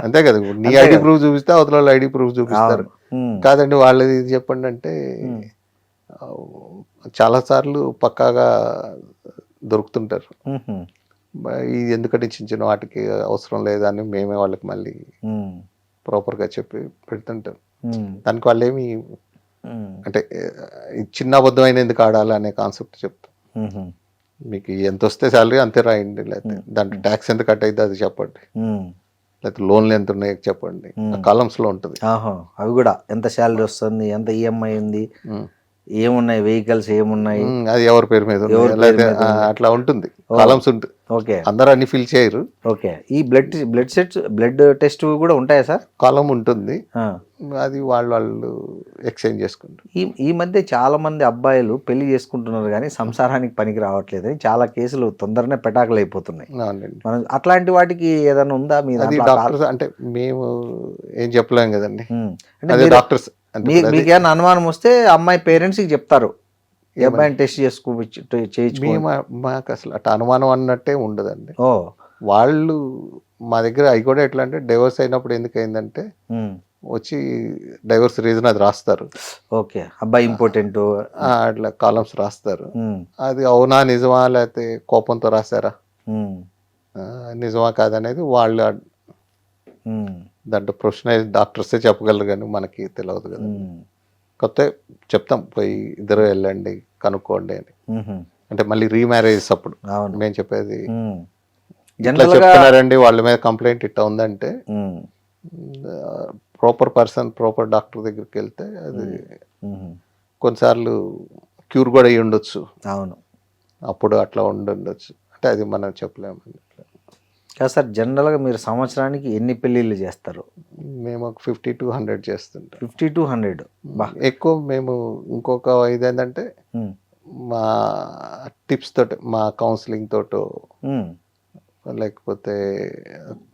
అంతే కదా, నీ ఐడి ప్రూఫ్ చూపిస్తే అవతల వాళ్ళు ఐడి ప్రూఫ్ చూపిస్తారు. కాదండి వాళ్ళది ఇది చెప్పండి అంటే చాలా సార్లు పక్కాగా దొరుకుతుంటారు. ఇది ఎందుకంటే చిన్న చిన్న వాటికి అవసరం లేదని మేమే వాళ్ళకి మళ్ళీ ప్రాపర్గా చెప్పి పెడుతుంటాం. దానికి వాళ్ళు ఏమి అంటే చిన్న అబద్ధమైన ఎందుకు ఆడాలి అనే కాన్సెప్ట్ చెప్తాం. మీకు ఎంత వస్తే శాలరీ అంతే రాయండి, లేకపోతే దాంట్లో ట్యాక్స్ ఎంత కట్ అయితే అది చెప్పండి, లేకపోతే లోన్లు ఎంత ఉన్నాయో చెప్పండి. కాలమ్స్ లో ఉంటుంది. అవి కూడా ఎంత శాలరీ వస్తుంది, ఎంత ఈఎంఐ ఉంది, ఏమున్నాయి వెహికల్స్ ఏమున్నాయి, అది ఎవరి పేరు మీద అట్లా ఉంటుంది. కాలమ్స్ ఉంటుంది. ఓకే, అందరూ అన్ని ఫిల్ చేయరు. ఓకే, ఈ బ్లడ్ టెస్ట్ కూడా ఉంటాయా సార్? కాలం ఉంటుంది, అది వాళ్ళు ఎక్స్చేంజ్ చేసుకుంటారు. ఈ మధ్య చాలా మంది అబ్బాయిలు పెళ్లి చేసుకుంటున్నారు కానీ సంసారానికి పనికి రావట్లేదు అని చాలా కేసులు తొందరనే పెటాకులు అయిపోతున్నాయి. మనం అట్లాంటి వాటికి ఏదైనా ఉందా మీ? డాక్టర్స్ అంటే మేము ఏం చెప్పలేం కదండి, అదే డాక్టర్స్. మీకేమైనా అనుమానం వస్తే అమ్మాయి పేరెంట్స్ కి చెప్తారు, ఈ అబ్బాయిని టెస్ట్ చేయించు. మాకు అసలు అట్లా అనుమానం అన్నట్టే ఉండదండి. వాళ్ళు మా దగ్గర అవి కూడా ఎట్లా అంటే డైవర్స్ అయినప్పుడు ఎందుకు అయిందంటే వచ్చి డైవర్స్ రీజన్ అది రాస్తారు. ఓకే, అబ్బాయి ఇంపార్టెంట్ అట్లా కాలమ్స్ రాస్తారు. అది అవునా నిజమా లేకపోతే కోపంతో రాశారా, నిజమా కాదనేది వాళ్ళు దాంట్లో ప్రొఫెషనల్ డాక్టర్సే చెప్పగలరు కానీ మనకి తెలియదు కదా. కొత్త చెప్తాం పోయి ఇద్దరు వెళ్ళండి కనుక్కోండి అని. అంటే మళ్ళీ రీమ్యారేజ్ అప్పుడు మేము చెప్పేది ఇట్లా చెప్తున్నారండి వాళ్ళ మీద కంప్లైంట్ ఇట్లా ఉందంటే ప్రాపర్ పర్సన్ ప్రాపర్ డాక్టర్ దగ్గరికి వెళ్తే అది కొన్నిసార్లు క్యూర్ కూడా అయ్యి ఉండొచ్చు. అవును, అప్పుడు అట్లా ఉండొచ్చు, అంటే అది మనం చెప్పలేము. కాదు సార్, జనరల్గా మీరు సంవత్సరానికి ఎన్ని పెళ్ళిళ్ళు చేస్తారు? మేము 50 to 100 చేస్తుంటాం. 50 to 100 ఎక్కువ. మేము ఇంకొక ఇదేంటంటే మా టిప్స్ తోటి, మా కౌన్సిలింగ్ తోటో లేకపోతే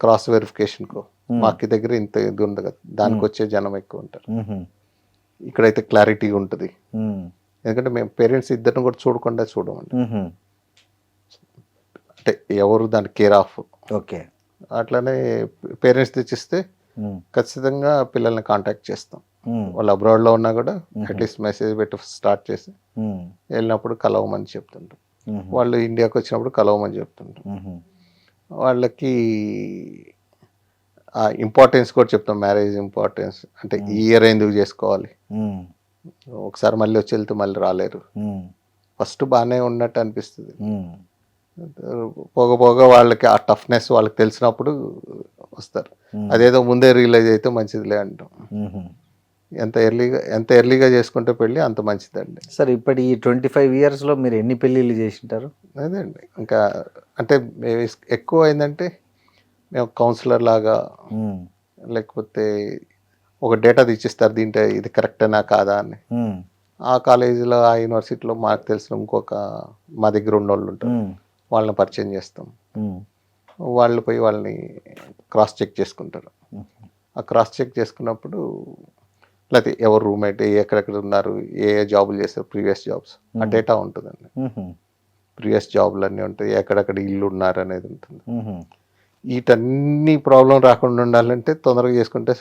క్రాస్ వెరిఫికేషన్కో మాకు దగ్గర ఇంత ఇది ఉంది కదా, దానికి వచ్చే జనం ఎక్కువ ఉంటారు. ఇక్కడైతే క్లారిటీ ఉంటుంది, ఎందుకంటే మేము పేరెంట్స్ ఇద్దరిని కూడా చూడకుండా చూడమండి. అంటే ఎవరు దాని కేర్ ఆఫ్. ఓకే, అట్లానే పేరెంట్స్ తెచ్చిస్తే ఖచ్చితంగా పిల్లల్ని కాంటాక్ట్ చేస్తాం. వాళ్ళు అబ్రాడ్లో ఉన్నా కూడా అట్లీస్ట్ మెసేజ్ పెట్టి స్టార్ట్ చేసి వెళ్ళినప్పుడు కలవమని చెప్తుంటాం. వాళ్ళు ఇండియాకి వచ్చినప్పుడు కలవమని చెప్తుంటాం. వాళ్ళకి ఆ ఇంపార్టెన్స్ కూడా చెప్తాం, మ్యారేజ్ ఇంపార్టెన్స్ అంటే ఈ ఇయర్ ఎందుకు చేసుకోవాలి, ఒకసారి మళ్ళీ వచ్చి వెళ్తే మళ్ళీ రాలేరు. ఫస్ట్ బాగానే ఉన్నట్టు అనిపిస్తుంది, పోగ వాళ్ళకి ఆ టఫ్నెస్ వాళ్ళకి తెలిసినప్పుడు వస్తారు. అదేదో ముందే రియలైజ్ అయితే మంచిదిలే అంటాం. ఎంత ఎర్లీగా చేసుకుంటే పెళ్ళి అంత మంచిదండి. సార్, ఇప్పటి ఈ 25 yearsలో మీరు ఎన్ని పెళ్ళిళ్ళు చేసింటారు? అదే అండి, ఇంకా అంటే ఎక్కువ అయిందంటే మేము కౌన్సిలర్ లాగా లేకపోతే ఒక డేటా ఇచ్చిస్తారు, దీంట్లో ఇది కరెక్టేనా కాదా అని. ఆ కాలేజీలో ఆ యూనివర్సిటీలో మాకు తెలిసిన ఇంకొక మా దగ్గర ఉన్న వాళ్ళు ఉంటారు, వాళ్ళని పరిచయం చేస్తాం. వాళ్ళు పోయి వాళ్ళని క్రాస్ చెక్ చేసుకుంటారు. ఆ క్రాస్ చెక్ చేసుకున్నప్పుడు లేకపోతే ఎవరు రూమ్మేట్ ఎక్కడెక్కడ ఉన్నారు, ఏ జాబులు చేస్తారు, ప్రీవియస్ జాబ్స్ ఆ డేటా ఉంటుందండి. ప్రీవియస్ జాబులు అన్నీ ఉంటాయి, ఎక్కడెక్కడ ఇల్లు ఉన్నారు అనేది ఉంటుంది. వీటన్ని ప్రాబ్లం రాకుండా ఉండాలంటే తొందరగా చేసుకుంటే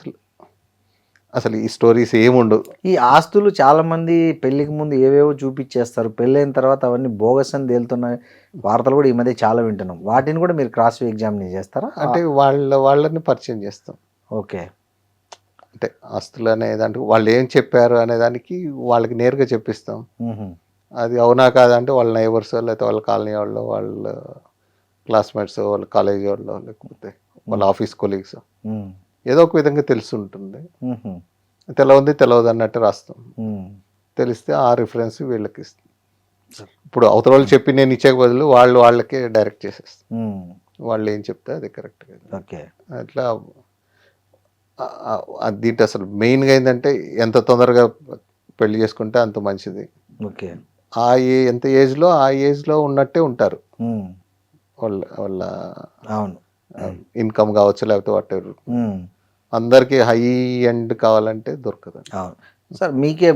అసలు ఈ స్టోరీస్ ఏముండవు. ఈ ఆస్తులు చాలా మంది పెళ్లికి ముందు ఏవేవో చూపించేస్తారు, పెళ్ళైన తర్వాత అవన్నీ బోగస్ అని తేలుతున్నాయి. వార్తలు కూడా ఈ మధ్య చాలా వింటున్నాం. వాటిని కూడా మీరు క్రాస్ ఎగ్జామిన్ చేస్తారా? అంటే వాళ్ళని పరిచయం చేస్తాం. ఓకే. అంటే ఆస్తులు అనేదానికి వాళ్ళు ఏం చెప్పారు అనేదానికి వాళ్ళకి నేరుగా చెప్పిస్తాం. అది అవునా కాదంటే వాళ్ళ నైబర్స్ లేకపోతే వాళ్ళ కాలనీ వాళ్ళు, వాళ్ళ క్లాస్మేట్స్, వాళ్ళ కాలేజీ వాళ్ళు, లేకపోతే వాళ్ళ ఆఫీస్ కొలీగ్స్ ఏదో ఒక విధంగా తెలిసి ఉంటుంది. తెలియదు అన్నట్టు రాస్తాం. తెలిస్తే ఆ రిఫరెన్స్ వీళ్ళకి ఇస్తాం. ఇప్పుడు అవతల వాళ్ళు చెప్పి నేను ఇచ్చే బదులు వాళ్ళకే డైరెక్ట్ చేసేస్తాం. వాళ్ళు ఏం చెప్తే అది కరెక్ట్. ఓకే. అట్లా దీంట్లో అసలు మెయిన్గా ఏంటంటే ఎంత తొందరగా పెళ్లి చేసుకుంటే అంత మంచిది. ఓకే. ఎంత ఏజ్లో ఆ ఏజ్లో ఉన్నట్టే ఉంటారు. వాళ్ళ అవును, ఇన్కమ్ కావచ్చు లేకపోతే వాట్ ఎవర్. అందరికి హై ఎండ్ కావాలంటే దొరకదు. అవును సార్. మీకే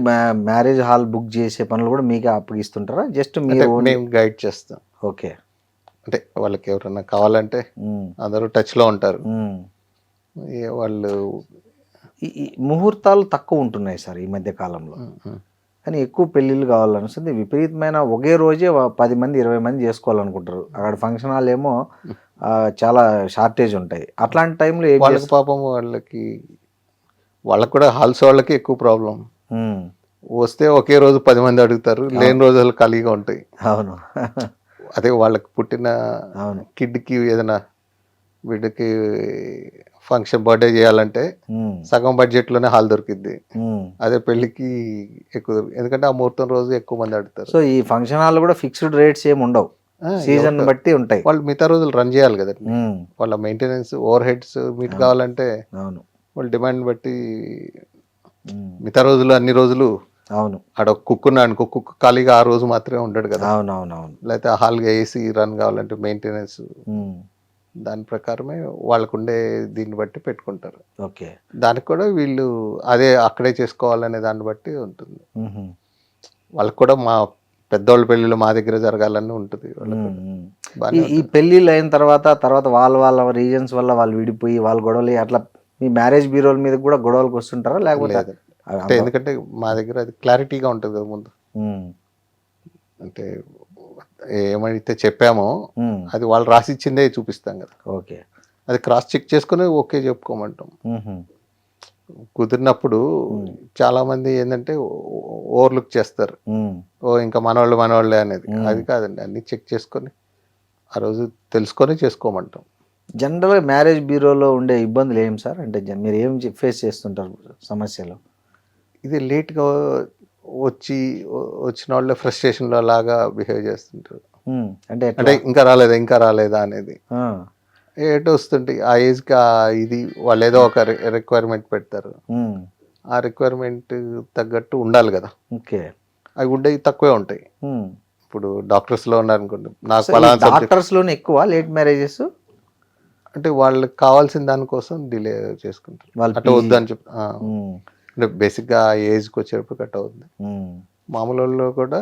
మ్యారేజ్ హాల్ బుక్ చేసే పనులు కూడా మీకే అప్పగిస్తుంటారా? జస్ట్ మేము గైడ్ చేస్తాం. ఓకే. అంటే వాళ్ళకి ఎవరన్నా కావాలంటే అందరూ టచ్లో ఉంటారు. వాళ్ళు ఈ ముహూర్తాలు తక్కువ ఉంటున్నాయి సార్ ఈ మధ్య కాలంలో, కానీ ఎక్కువ పెళ్ళిళ్ళు కావాలనిస్తుంది. విపరీతమైన ఒకే రోజే 10 మంది 20 మంది చేసుకోవాలనుకుంటారు. అక్కడ ఫంక్షన్ హాల్ ఏమో చాలా షార్టేజ్ ఉంటాయి. అట్లాంటి టైంలో వాళ్ళకి పాపం వాళ్ళకి కూడా హాల్స్ వాళ్ళకి ఎక్కువ ప్రాబ్లం. వస్తే ఒకే రోజు 10 మంది అడుగుతారు, లేని రోజులు ఖాళీగా ఉంటాయి. అవును. అదే వాళ్ళకి పుట్టిన కిడ్కి ఏదైనా వీడికి ఫంక్షన్ బర్త్డే చేయాలంటే సగం బడ్జెట్లోనే హాల్ దొరికిద్ది. అదే పెళ్లికి ఎక్కువ ఎందుకంటే ఆ ముహూర్తం రోజు ఎక్కువ మంది అడుగుతారు. సో ఈ ఫంక్షన్ హాల్ కూడా ఫిక్స్డ్ రేట్స్ ఏమి ఉండవు, సీజన్ బట్టి ఉంటాయి. వాళ్ళు మిగతా రోజులు రన్ చేయాలి కదా, వాళ్ళ మెయింటెనెన్స్ ఓవర్ హెడ్స్ మీట్ కావాలంటే వాళ్ళ డిమాండ్ బట్టి మిగతా రోజులు అన్ని రోజులు. అవును. ఆడ కుక్కున్నాడు, కుక్కు ఖాళీగా ఆ రోజు మాత్రమే ఉండడు కదా. అవునవునవును. లేకపోతే హాల్గా ఏసీ రన్ కావాలంటే మెయింటెనెన్స్ దాని ప్రకారమే వాళ్ళకు ఉండే దీన్ని బట్టి పెట్టుకుంటారు. ఓకే. దానికి కూడా వీళ్ళు అదే అక్కడే చేసుకోవాలనే దాన్ని బట్టి ఉంటుంది. వాళ్ళకి కూడా మా పెద్దవాళ్ళ పెళ్ళిళ్ళు మా దగ్గర జరగాలని ఉంటుంది. ఈ పెళ్ళిళ్ళు అయిన తర్వాత వాళ్ళ రీజన్స్ వల్ల వాళ్ళు విడిపోయి వాళ్ళ గొడవలు అట్లా మీ మ్యారేజ్ బ్యూరోల మీద కూడా గొడవలకు వస్తుంటారా? లేకపోతే అంటే ఎందుకంటే మా దగ్గర అది క్లారిటీగా ఉంటుంది కదా ముందు. అంటే ఏమైతే చెప్పామో అది వాళ్ళు రాసిచ్చిందే చూపిస్తాం కదా. ఓకే. అది క్రాస్ చెక్ చేసుకుని ఓకే చెప్పుకోమంటాం. కుదిరినప్పుడు చాలా మంది ఏంటంటే ఓవర్లుక్ చేస్తారు, ఇంకా మనవాళ్ళే అనేది. అది కాదండి, అన్ని చెక్ చేసుకొని ఆ రోజు తెలుసుకొని చేసుకోమంటాం. జనరల్గా మ్యారేజ్ బ్యూరోలో ఉండే ఇబ్బందులు ఏం సార్? అంటే మీరు ఏం ఫేస్ చేస్తుంటారు సమస్యలు? ఇది లేట్గా వచ్చిన వాళ్ళే ఫ్రస్ట్రేషన్లో లాగా బిహేవ్ చేస్తుంటారు. అంటే ఇంకా రాలేదా అనేది ఏటో వస్తుంటాయి. ఆ ఏజ్కి ఇది వాళ్ళు ఏదో ఒక రిక్వైర్మెంట్ పెడతారు, ఆ రిక్వైర్మెంట్ తగ్గట్టు ఉండాలి కదా. ఓకే. అవి ఉండేవి తక్కువే ఉంటాయి. ఇప్పుడు డాక్టర్స్లో ఉన్నారనుకోండి, నాకు డాక్టర్స్లోనే ఎక్కువ లేట్ మ్యారేజెస్. అంటే వాళ్ళకి కావాల్సిన దానికోసం డిలే చేసుకుంటారు. అట్లా వద్దని చెప్పి అంటే బేసిక్గా ఆ ఏజ్కి వచ్చేటప్పుడు కట్ అవుతుంది. మామూలు వాళ్ళు కూడా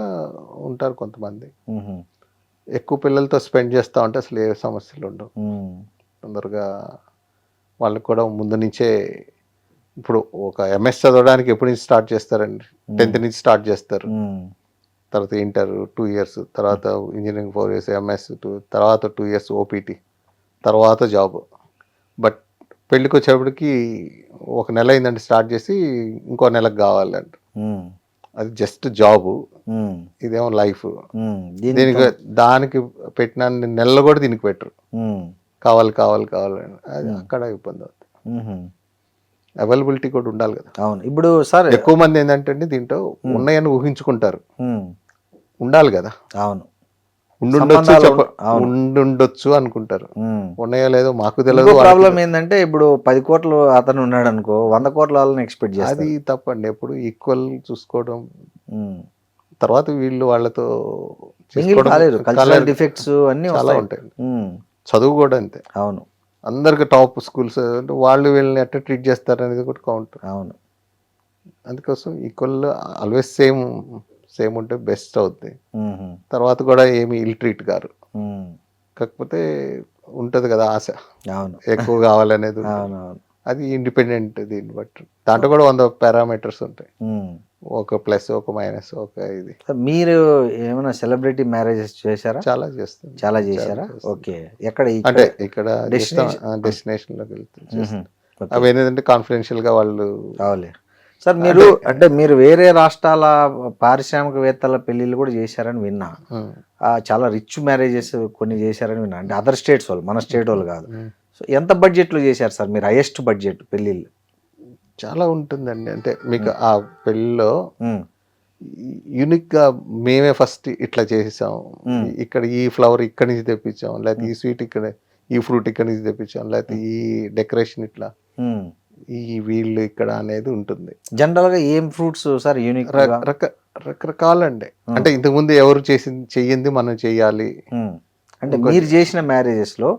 ఉంటారు కొంతమంది, ఎక్కువ పిల్లలతో స్పెండ్ చేస్తూ ఉంటే అసలు ఏ సమస్యలు ఉండవు. తొందరగా వాళ్ళకి కూడా ముందు నుంచే ఇప్పుడు ఒక ఎంఎస్ చదవడానికి ఎప్పటి నుంచి స్టార్ట్ చేస్తారండి? 10th నుంచి స్టార్ట్ చేస్తారు. తర్వాత ఇంటర్ 2 years, తర్వాత ఇంజనీరింగ్ 4 years, ఎంఎస్ తర్వాత 2 years ఓపీటీ, తర్వాత జాబ్. బట్ పెళ్ళికి వచ్చేప్పటికి 1 నెల అయిందంటే స్టార్ట్ చేసి ఇంకో నెలకు కావాలంట. అది జస్ట్ జాబు, ఇదేమో లైఫ్. దానికి పెట్టిన నెలలు కూడా దీనికి పెట్టరు. కావాలి అది అక్కడ ఇబ్బంది అవుతుంది. అవైలబిలిటీ కూడా ఉండాలి కదా. అవును. ఇప్పుడు సార్ ఎక్కువ మంది ఏంటంటే దీంట్లో ఉన్నాయని ఊహించుకుంటారు, ఉండాలి కదా. అవును. ఉండుండొచ్చు అనుకుంటారు, ఉన్నాయో లేదో మాకు తెలియదు. ప్రాబ్లం ఏంటంటే ఇప్పుడు 10 కోట్లు అతను ఉన్నాడు అనుకో, 100 కోట్ల వాళ్ళని ఎక్స్పెక్ట్ చేస్తారు. అది తప్పండి. ఎప్పుడు ఈక్వల్ చూసుకోవడం. తర్వాత వీళ్ళు వాళ్ళతో కల్చరల్ డిఫెక్ట్స్ అన్ని చాలా ఉంటాయి. చదువు కూడా అంతే. అవును. అందరికి టాప్ స్కూల్స్ అంటే వాళ్ళు వీళ్ళని ఎట్లా ట్రీట్ చేస్తారు అనేది కూడా కౌంట్. అవును. అందుకోసం ఈక్వల్ ఆల్వేస్ సేమ్ ఉంటే బెస్ట్ అవుద్ది. తర్వాత కూడా ఏమి ఇల్ ట్రీట్ గారు. కాకపోతే ఉంటది కదా ఆశ, ఎక్కువ కావాలనేది. అది ఇండిపెండెంట్ దీన్ని బట్టి. దాంట్లో కూడా 100 పారామీటర్స్ ఉంటాయి. ఒక ప్లస్ ఒక మైనస్ ఒక ఇది మీరు ఏమైనా సెలబ్రిటీ మ్యారేజెస్ చేశారా? చాలా చేస్తాం. చాలా చేశారా? ఓకే. ఎక్కడ? అంటే ఇక్కడ డెస్టినేషన్ డెస్టినేషన్లోకి వెళ్తాం. అవి ఏంటంటే కాన్ఫిడెన్షియల్ గా వాళ్ళు. అవులే సార్. మీరు అంటే మీరు వేరే రాష్ట్రాల పారిశ్రామికవేత్తల పెళ్ళిళ్ళు కూడా చేశారని విన్నా. చాలా రిచ్ మ్యారేజెస్ కొన్ని చేశారని విన్నా. అంటే అదర్ స్టేట్స్ వాళ్ళు, మన స్టేట్ వాళ్ళు కాదు. సో ఎంత బడ్జెట్లో చేశారు సార్ మీరు? హైయెస్ట్ బడ్జెట్ పెళ్ళిళ్ళు? చాలా ఉంటుందండి. అంటే మీకు ఆ పెళ్ళిలో యూనిక్ గా మేమే ఫస్ట్ ఇట్లా చేసాం, ఇక్కడ ఈ ఫ్లవర్ ఇక్కడి నుంచి తెప్పించాం, లేకపోతే ఈ స్వీట్ ఇక్కడ, ఈ ఫ్రూట్ ఇక్కడి నుంచి తెప్పించాం, లేకపోతే ఈ డెకరేషన్ ఇట్లా, ఈ వీళ్ళు ఇక్కడ అనేది ఉంటుంది. జనరల్ గా ఏం ఫ్రూట్స్ సార్ యూనిక్? రకరకాలండి. అంటే ఇంతకు ముందు ఎవరు చెయ్యింది మనం చెయ్యాలి. అంటే మీరు చేసిన మ్యారేజెస్ లో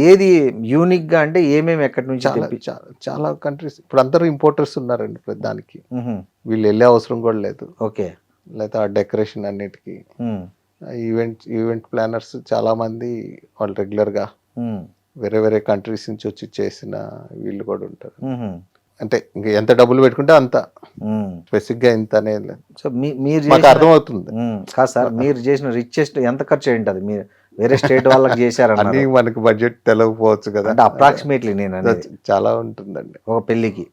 ఏది యూనిక్ గా, అంటే ఏమేమి ఎక్కడి నుంచి? చాలా కంట్రీస్ ఇప్పుడు అందరూ ఇంపోర్టర్స్ ఉన్నారండి దానికి. వీళ్ళు వెళ్ళే అవసరం కూడా లేదు. ఓకే. లేకపోతే ఆ డెకరేషన్ అన్నిటికీ ఈవెంట్ ప్లానర్స్ చాలా మంది వాళ్ళు రెగ్యులర్ గా వేరే వేరే కంట్రీస్ నుంచి వచ్చి చేసిన వీళ్ళు కూడా ఉంటారు. అంటే ఇంకా ఎంత డబ్బులు పెట్టుకుంటే అంత, స్పెసిఫిక్ గా ఇంత అనేది లేదు. సో మీరు మాకు అర్థమవుతుంది. కాదు సార్, మీరు చేసిన రిచెస్ట్ ఎంత ఖర్చు ఏంటది? మీరు వేరే స్టేట్ వాళ్ళకి చేశారని అన్ని మనకి బడ్జెట్ తెలియకపోవచ్చు కదా. అంటే అప్రాక్సిమేట్లీ నేను అనేది చాలా ఉంటుందండి ఒక పెళ్లికి.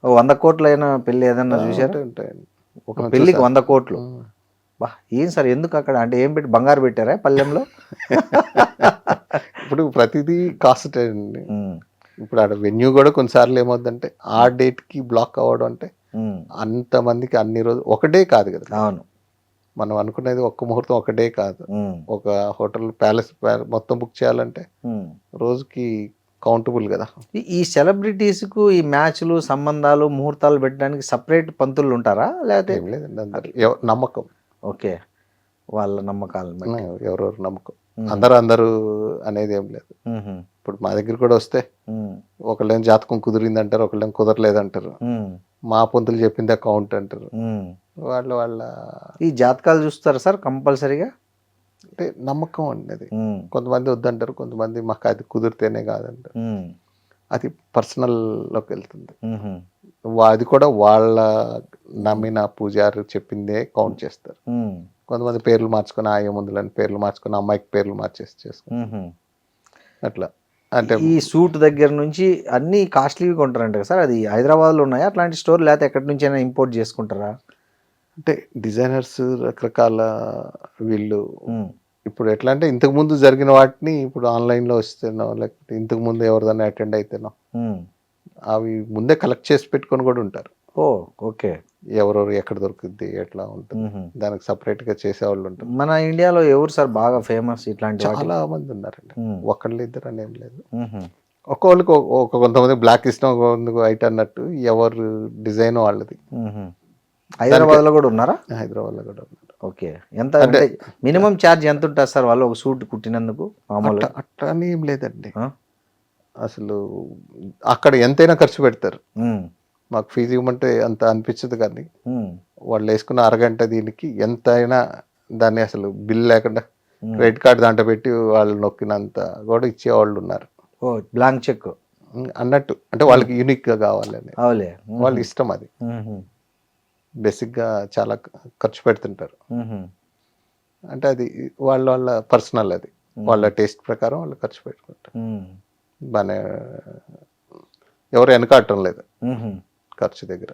100 కోట్ల అయినా పెళ్లి ఏదన్నా చూసారా? ఉంటాయండి. ఒక పెళ్లికి 100 కోట్లు. బా, ఏం సార్ ఎందుకు అక్కడ? అంటే ఏం పెట్టి బంగారు పెట్టారా పల్లెంలో? ఇప్పుడు ప్రతిదీ కాస్ట్ అండి. ఇప్పుడు ఆడ వెన్యూ కూడా కొన్నిసార్లు ఏమవుతుందంటే ఆ డేట్ కి బ్లాక్ అవ్వడం, అంటే అంతమందికి అన్ని రోజులు ఒకటే కాదు కదా. అవును. మనం అనుకునేది ఒక్క ముహూర్తం ఒకటే కాదు. ఒక హోటల్ ప్యాలెస్ మొత్తం బుక్ చేయాలంటే రోజుకి కౌంటబుల్ కదా. ఈ సెలబ్రిటీస్ కు ఈ మ్యాచ్లు, సంబంధాలు, ముహూర్తాలు పెట్టడానికి సపరేట్ పంతులు ఉంటారా? లేకపోతే ఏం లేదండి, అందరు నమ్మకం. ఓకే, వాళ్ళ నమ్మకాలు ఎవరెవరు నమ్మకం. అందరూ అనేది ఏం లేదు. ఇప్పుడు మా దగ్గర కూడా వస్తే ఒకళ్ళేం జాతకం కుదిరింది అంటారు, ఒకళ్ళేం కుదరలేదంటారు. మా పొంతులు చెప్పిందే కౌంట్ అంటారు. వాళ్ళ ఈ జాతకాలు చూస్తారు సార్ కంపల్సరీగా? అంటే నమ్మకం అండి అది. కొంతమంది వద్దంటారు, కొంతమంది మాకు అది కుదిరితేనే కాదంటారు. అది పర్సనల్ లోకి వెళ్తుంది. అది కూడా వాళ్ళ నమ్మిన పూజారి చెప్పిందే కౌంట్ చేస్తారు. కొంతమంది పేర్లు మార్చుకొని ఆ ఏముందులని పేర్లు మార్చుకొని అమ్మాయికి పేర్లు మార్చేసి చేసుకుంటారు. అట్లా అంటే ఈ సూట్ దగ్గర నుంచి అన్ని కాస్ట్లీగా కొంటారంట కదా సార్? అది హైదరాబాద్లో ఉన్నాయా అట్లాంటి స్టోర్, లేకపోతే ఎక్కడి నుంచి అయినా ఇంపోర్ట్ చేసుకుంటారా? అంటే డిజైనర్స్ రకరకాల వీళ్ళు ఇప్పుడు ఎట్లా అంటే ఇంతకు ముందు జరిగిన వాటిని ఇప్పుడు ఆన్లైన్లో వస్తున్నాం, లేకపోతే ఇంతకు ముందు ఎవరిదైనా అటెండ్ అయితేనో అవి ముందే కలెక్ట్ చేసి పెట్టుకొని కూడా ఉంటారు. ఓ ఓకే. ఎవరెవరు ఎక్కడ దొరుకుద్ది ఎట్లా ఉంటుంది దానికి సపరేట్ గా చేసేవాళ్ళు ఉంటారు. మన ఇండియాలో ఎవరు సార్ బాగా ఫేమస్ ఇట్లాంటి? చాలా మంది ఉన్నారండి. ఒకళ్ళు ఇద్దరు అని ఏం లేదు. ఒక్కొక్కరికి కొంతమంది బ్లాక్ ఇష్టం, వైట్ అన్నట్టు ఎవరు డిజైన్ వాళ్ళది. హైదరాబాద్ లో కూడా ఉన్నారా? హైదరాబాద్ లో కూడా ఉన్నారు. ఓకే. ఎంత అంటే మినిమం ఛార్జ్ ఎంత ఉంటుంది సార్ వాళ్ళు ఒక సూట్ కుట్టినందుకు? మామూలుగా అట్లా అని ఏం లేదండి. అసలు అక్కడ ఎంతైనా ఖర్చు పెడతారు. మాకు ఫీజు ఇవ్వమంటే అంత అనిపించదు, కానీ వాళ్ళు వేసుకున్న అరగంట దీనికి ఎంతైనా దాన్ని అసలు బిల్ లేకుండా క్రెడిట్ కార్డు దాంట్లో పెట్టి వాళ్ళు నొక్కినంత కూడా ఇచ్చేవాళ్ళు ఉన్నారు. ఓ బ్లాంక్ చెక్ అన్నట్టు. అంటే వాళ్ళకి యూనిక్ గా కావాలని వాళ్ళ ఇష్టం. అది బేసిక్ గా చాలా ఖర్చు పెడుతుంటారు. అంటే అది వాళ్ళ పర్సనల్, అది వాళ్ళ టేస్ట్ ప్రకారం వాళ్ళు ఖర్చు పెట్టుకుంటారు. బాగా ఎవరు వెనకాడటం లేదు ఖర్చు దగ్గర.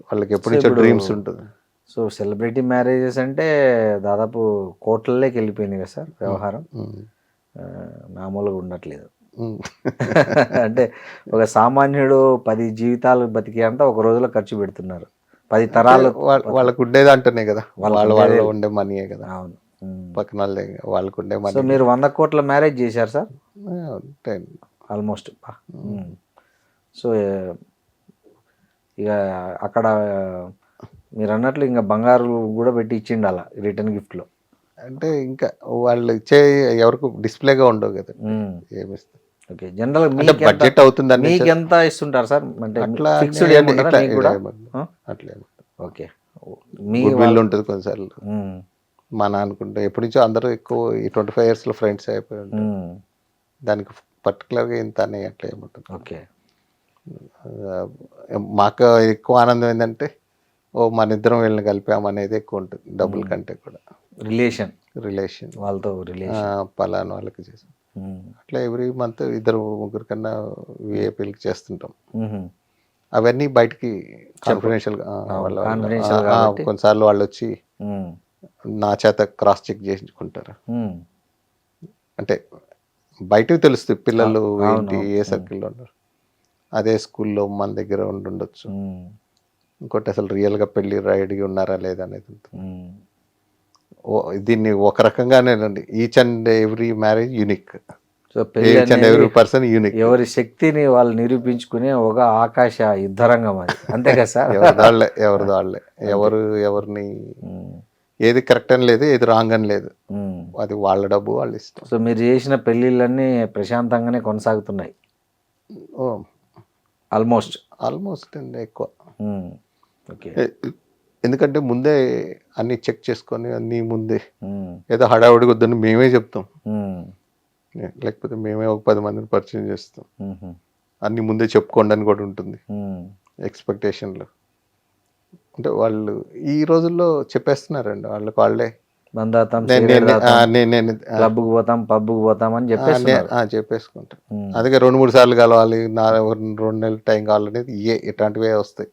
వాళ్ళకి ఎప్పటి నుంచో డ్రీమ్స్ ఉంటుంది. సో సెలబ్రిటీ మ్యారేజెస్ అంటే దాదాపు కోట్లలోకి వెళ్ళిపోయినాయి కదా సార్ వ్యవహారం. మామూలుగా ఉండట్లేదు. అంటే ఒక సామాన్యుడు 10 జీవితాలు బతికే అంతా ఒక రోజులో ఖర్చు పెడుతున్నారు. 10 తరాలు వాళ్ళకు ఉండేది అంటేనే కదా, వాళ్ళ ఉండే మనీయే కదా. అవును, పక్కన వాళ్ళకు ఉండే మనీ. సో మీరు 100 కోట్ల మ్యారేజ్ చేశారు సార్? ఆల్మోస్ట్. సో ఇక అక్కడ మీరు అన్నట్లు ఇంకా బంగారు కూడా పెట్టి ఇచ్చిండు అలా రిటర్న్ గిఫ్ట్లో. అంటే ఇంకా వాళ్ళు ఇచ్చే ఎవరికి డిస్ప్లేగా ఉండవు కదా, ఏమిస్తారు. ఓకే. జనరల్ బడ్జెట్ అవుతుంది. మీకు ఎంత ఇస్తుంటారు సార్? అంటే అట్లా ఫిక్స్డ్ అట్లే. ఓకే. మీ బిల్ ఉంటుంది కొన్నిసార్లు. మన అనుకుంటే ఎప్పటి నుంచో అందరూ ఎక్కువ ఈ 25 years లో ఫ్రెండ్స్ అయిపోయి ఉంటారు. దానికి పర్టికులర్గా ఇంత అని అట్లా ఏముంటుంది. ఓకే. మాకు ఎక్కువ ఆనందం ఏంటంటే మన ఇద్దరం వీళ్ళని కలిపామనేది ఎక్కువ ఉంటుంది డబ్బుల కంటే కూడా. రిలేషన్ వాళ్ళతో రిలేషన్ పలానా వాళ్ళకి చేసాం అట్లా ఎవ్రీ మంత్ 2-3 కన్నా విఐపీలకి చేస్తుంటాం. అవన్నీ బయటికి కాన్ఫిడెన్షియల్ కొన్నిసార్లు వాళ్ళు వచ్చి నా చేత క్రాస్ చెక్ చేయించుకుంటారు. అంటే బయటకు తెలుస్తుంది పిల్లలు ఏంటి ఏ సర్కిల్లో ఉన్నారు. అదే స్కూల్లో మన దగ్గర ఉండొచ్చు. ఇంకోటి అసలు రియల్గా పెళ్ళి రెడీగా ఉన్నారా లేదా అనేది దీన్ని ఒక రకంగానేనండి. Each and every marriage unique. So each and every person unique. ఎవరి శక్తిని వాళ్ళు నిరూపించుకునే ఒక ఆకాశ యుద్ధరంగం అది, అంతే కదా సార్? ఎవరిది వాళ్ళే ఎవరిని ఏది కరెక్ట్ అని లేదు, ఏది రాంగ్ అని లేదు. అది వాళ్ళ డబ్బు వాళ్ళ ఇష్టం. సో మీరు చేసిన పెళ్ళిళ్ళన్నీ ప్రశాంతంగానే కొనసాగుతున్నాయి ఆల్మోస్ట్ అండి ఎక్కువ. ఓకే. ఎందుకంటే ముందే అన్ని చెక్ చేసుకొని అన్ని ముందే ఏదో హడావుడిగా వద్దని మేమే చెప్తాం. లేకపోతే మేమే ఒక 10 మందిని పరిచయం చేస్తాం. అన్ని ముందే చెప్పుకోండి అని కూడా ఉంటుంది ఎక్స్పెక్టేషన్లు. అంటే వాళ్ళు ఈ రోజుల్లో చెప్పేస్తున్నారండి వాళ్ళే క్లబ్కి పోతాం పబ్కి పోతాం అని చెప్పేసుకుంటారు. అందుకే 2-3 సార్లు కలవాలి, 2 నెలలు టైం కావాలనేది ఇట్లాంటివే వస్తాయి.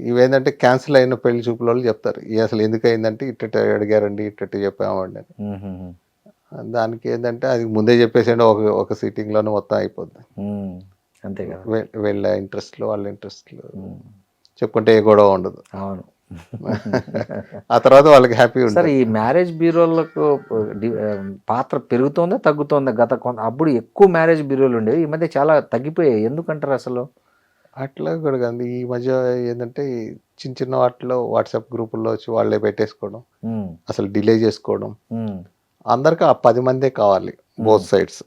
ఇవేంటంటే క్యాన్సిల్ అయిన పెళ్లి చూపుల వాళ్ళు చెప్తారు అసలు ఎందుకు అయిందంటే ఇట్ట అడిగారండి ఇట్ట చెప్పామండి అని. దానికి ఏంటంటే అది ముందే చెప్పేసండి ఒక సిట్టింగ్ లోనే మొత్తం అయిపోద్ది. అంతే కదా, వీళ్ళ ఇంట్రెస్ట్లు వాళ్ళ ఇంట్రెస్ట్లు చెప్పుకుంటే ఏ గొడవ ఉండదు. అవును. ఆ తర్వాత వాళ్ళకి హ్యాపీ ఉంటుంది. సార్, ఈ మ్యారేజ్ బ్యూరోలకు పాత్ర పెరుగుతోందా తగ్గుతోందా? అప్పుడు ఎక్కువ మ్యారేజ్ బ్యూరోలు ఉండేవి, ఈ మధ్య చాలా తగ్గిపోయాయి. ఎందుకంటారు అసలు? అట్లా కూడా కాదు, ఈ మధ్య ఏంటంటే చిన్న వాటిలో వాట్సాప్ గ్రూపుల్లో వచ్చి వాళ్ళే పెట్టేసుకోవడం, అసలు డిలే చేసుకోవడం. అందరికి ఆ 10 మందే కావాలి, బోత్ సైడ్స్.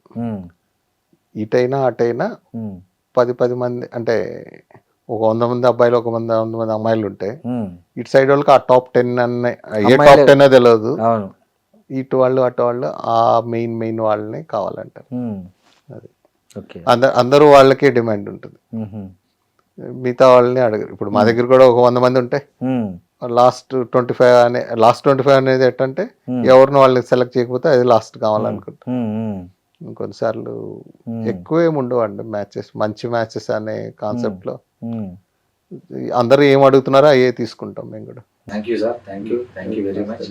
ఇటైనా అటైనా 10 మంది అంటే ఒక 100 మంది అబ్బాయిలు, ఒక 100 మంది అమ్మాయిలు ఉంటే ఇటు సైడ్ వాళ్ళకి ఆ టాప్ 10 అనే టాప్ 10 తెలియదు. ఇటు వాళ్ళు అటు వాళ్ళు ఆ మెయిన్ వాళ్ళని కావాలంటారు. అది అందరూ వాళ్ళకే డిమాండ్ ఉంటుంది, మిగతా వాళ్ళని అడగరు. ఇప్పుడు మా దగ్గర కూడా ఒక 100 మంది ఉంటే లాస్ట్ 25 అనేది ఎట్టంటే ఎవరిని వాళ్ళని సెలెక్ట్ చేయకపోతే అది లాస్ట్ కావాలనుకుంటా. కొన్నిసార్లు ఎక్కువేమి ఉండవండి మ్యాచెస్, మంచి మ్యాచెస్ అనే కాన్సెప్ట్ లో అందరూ ఏం అడుగుతున్నారో అయ్యే తీసుకుంటాం మేము కూడా. Thank you sir, thank you very much.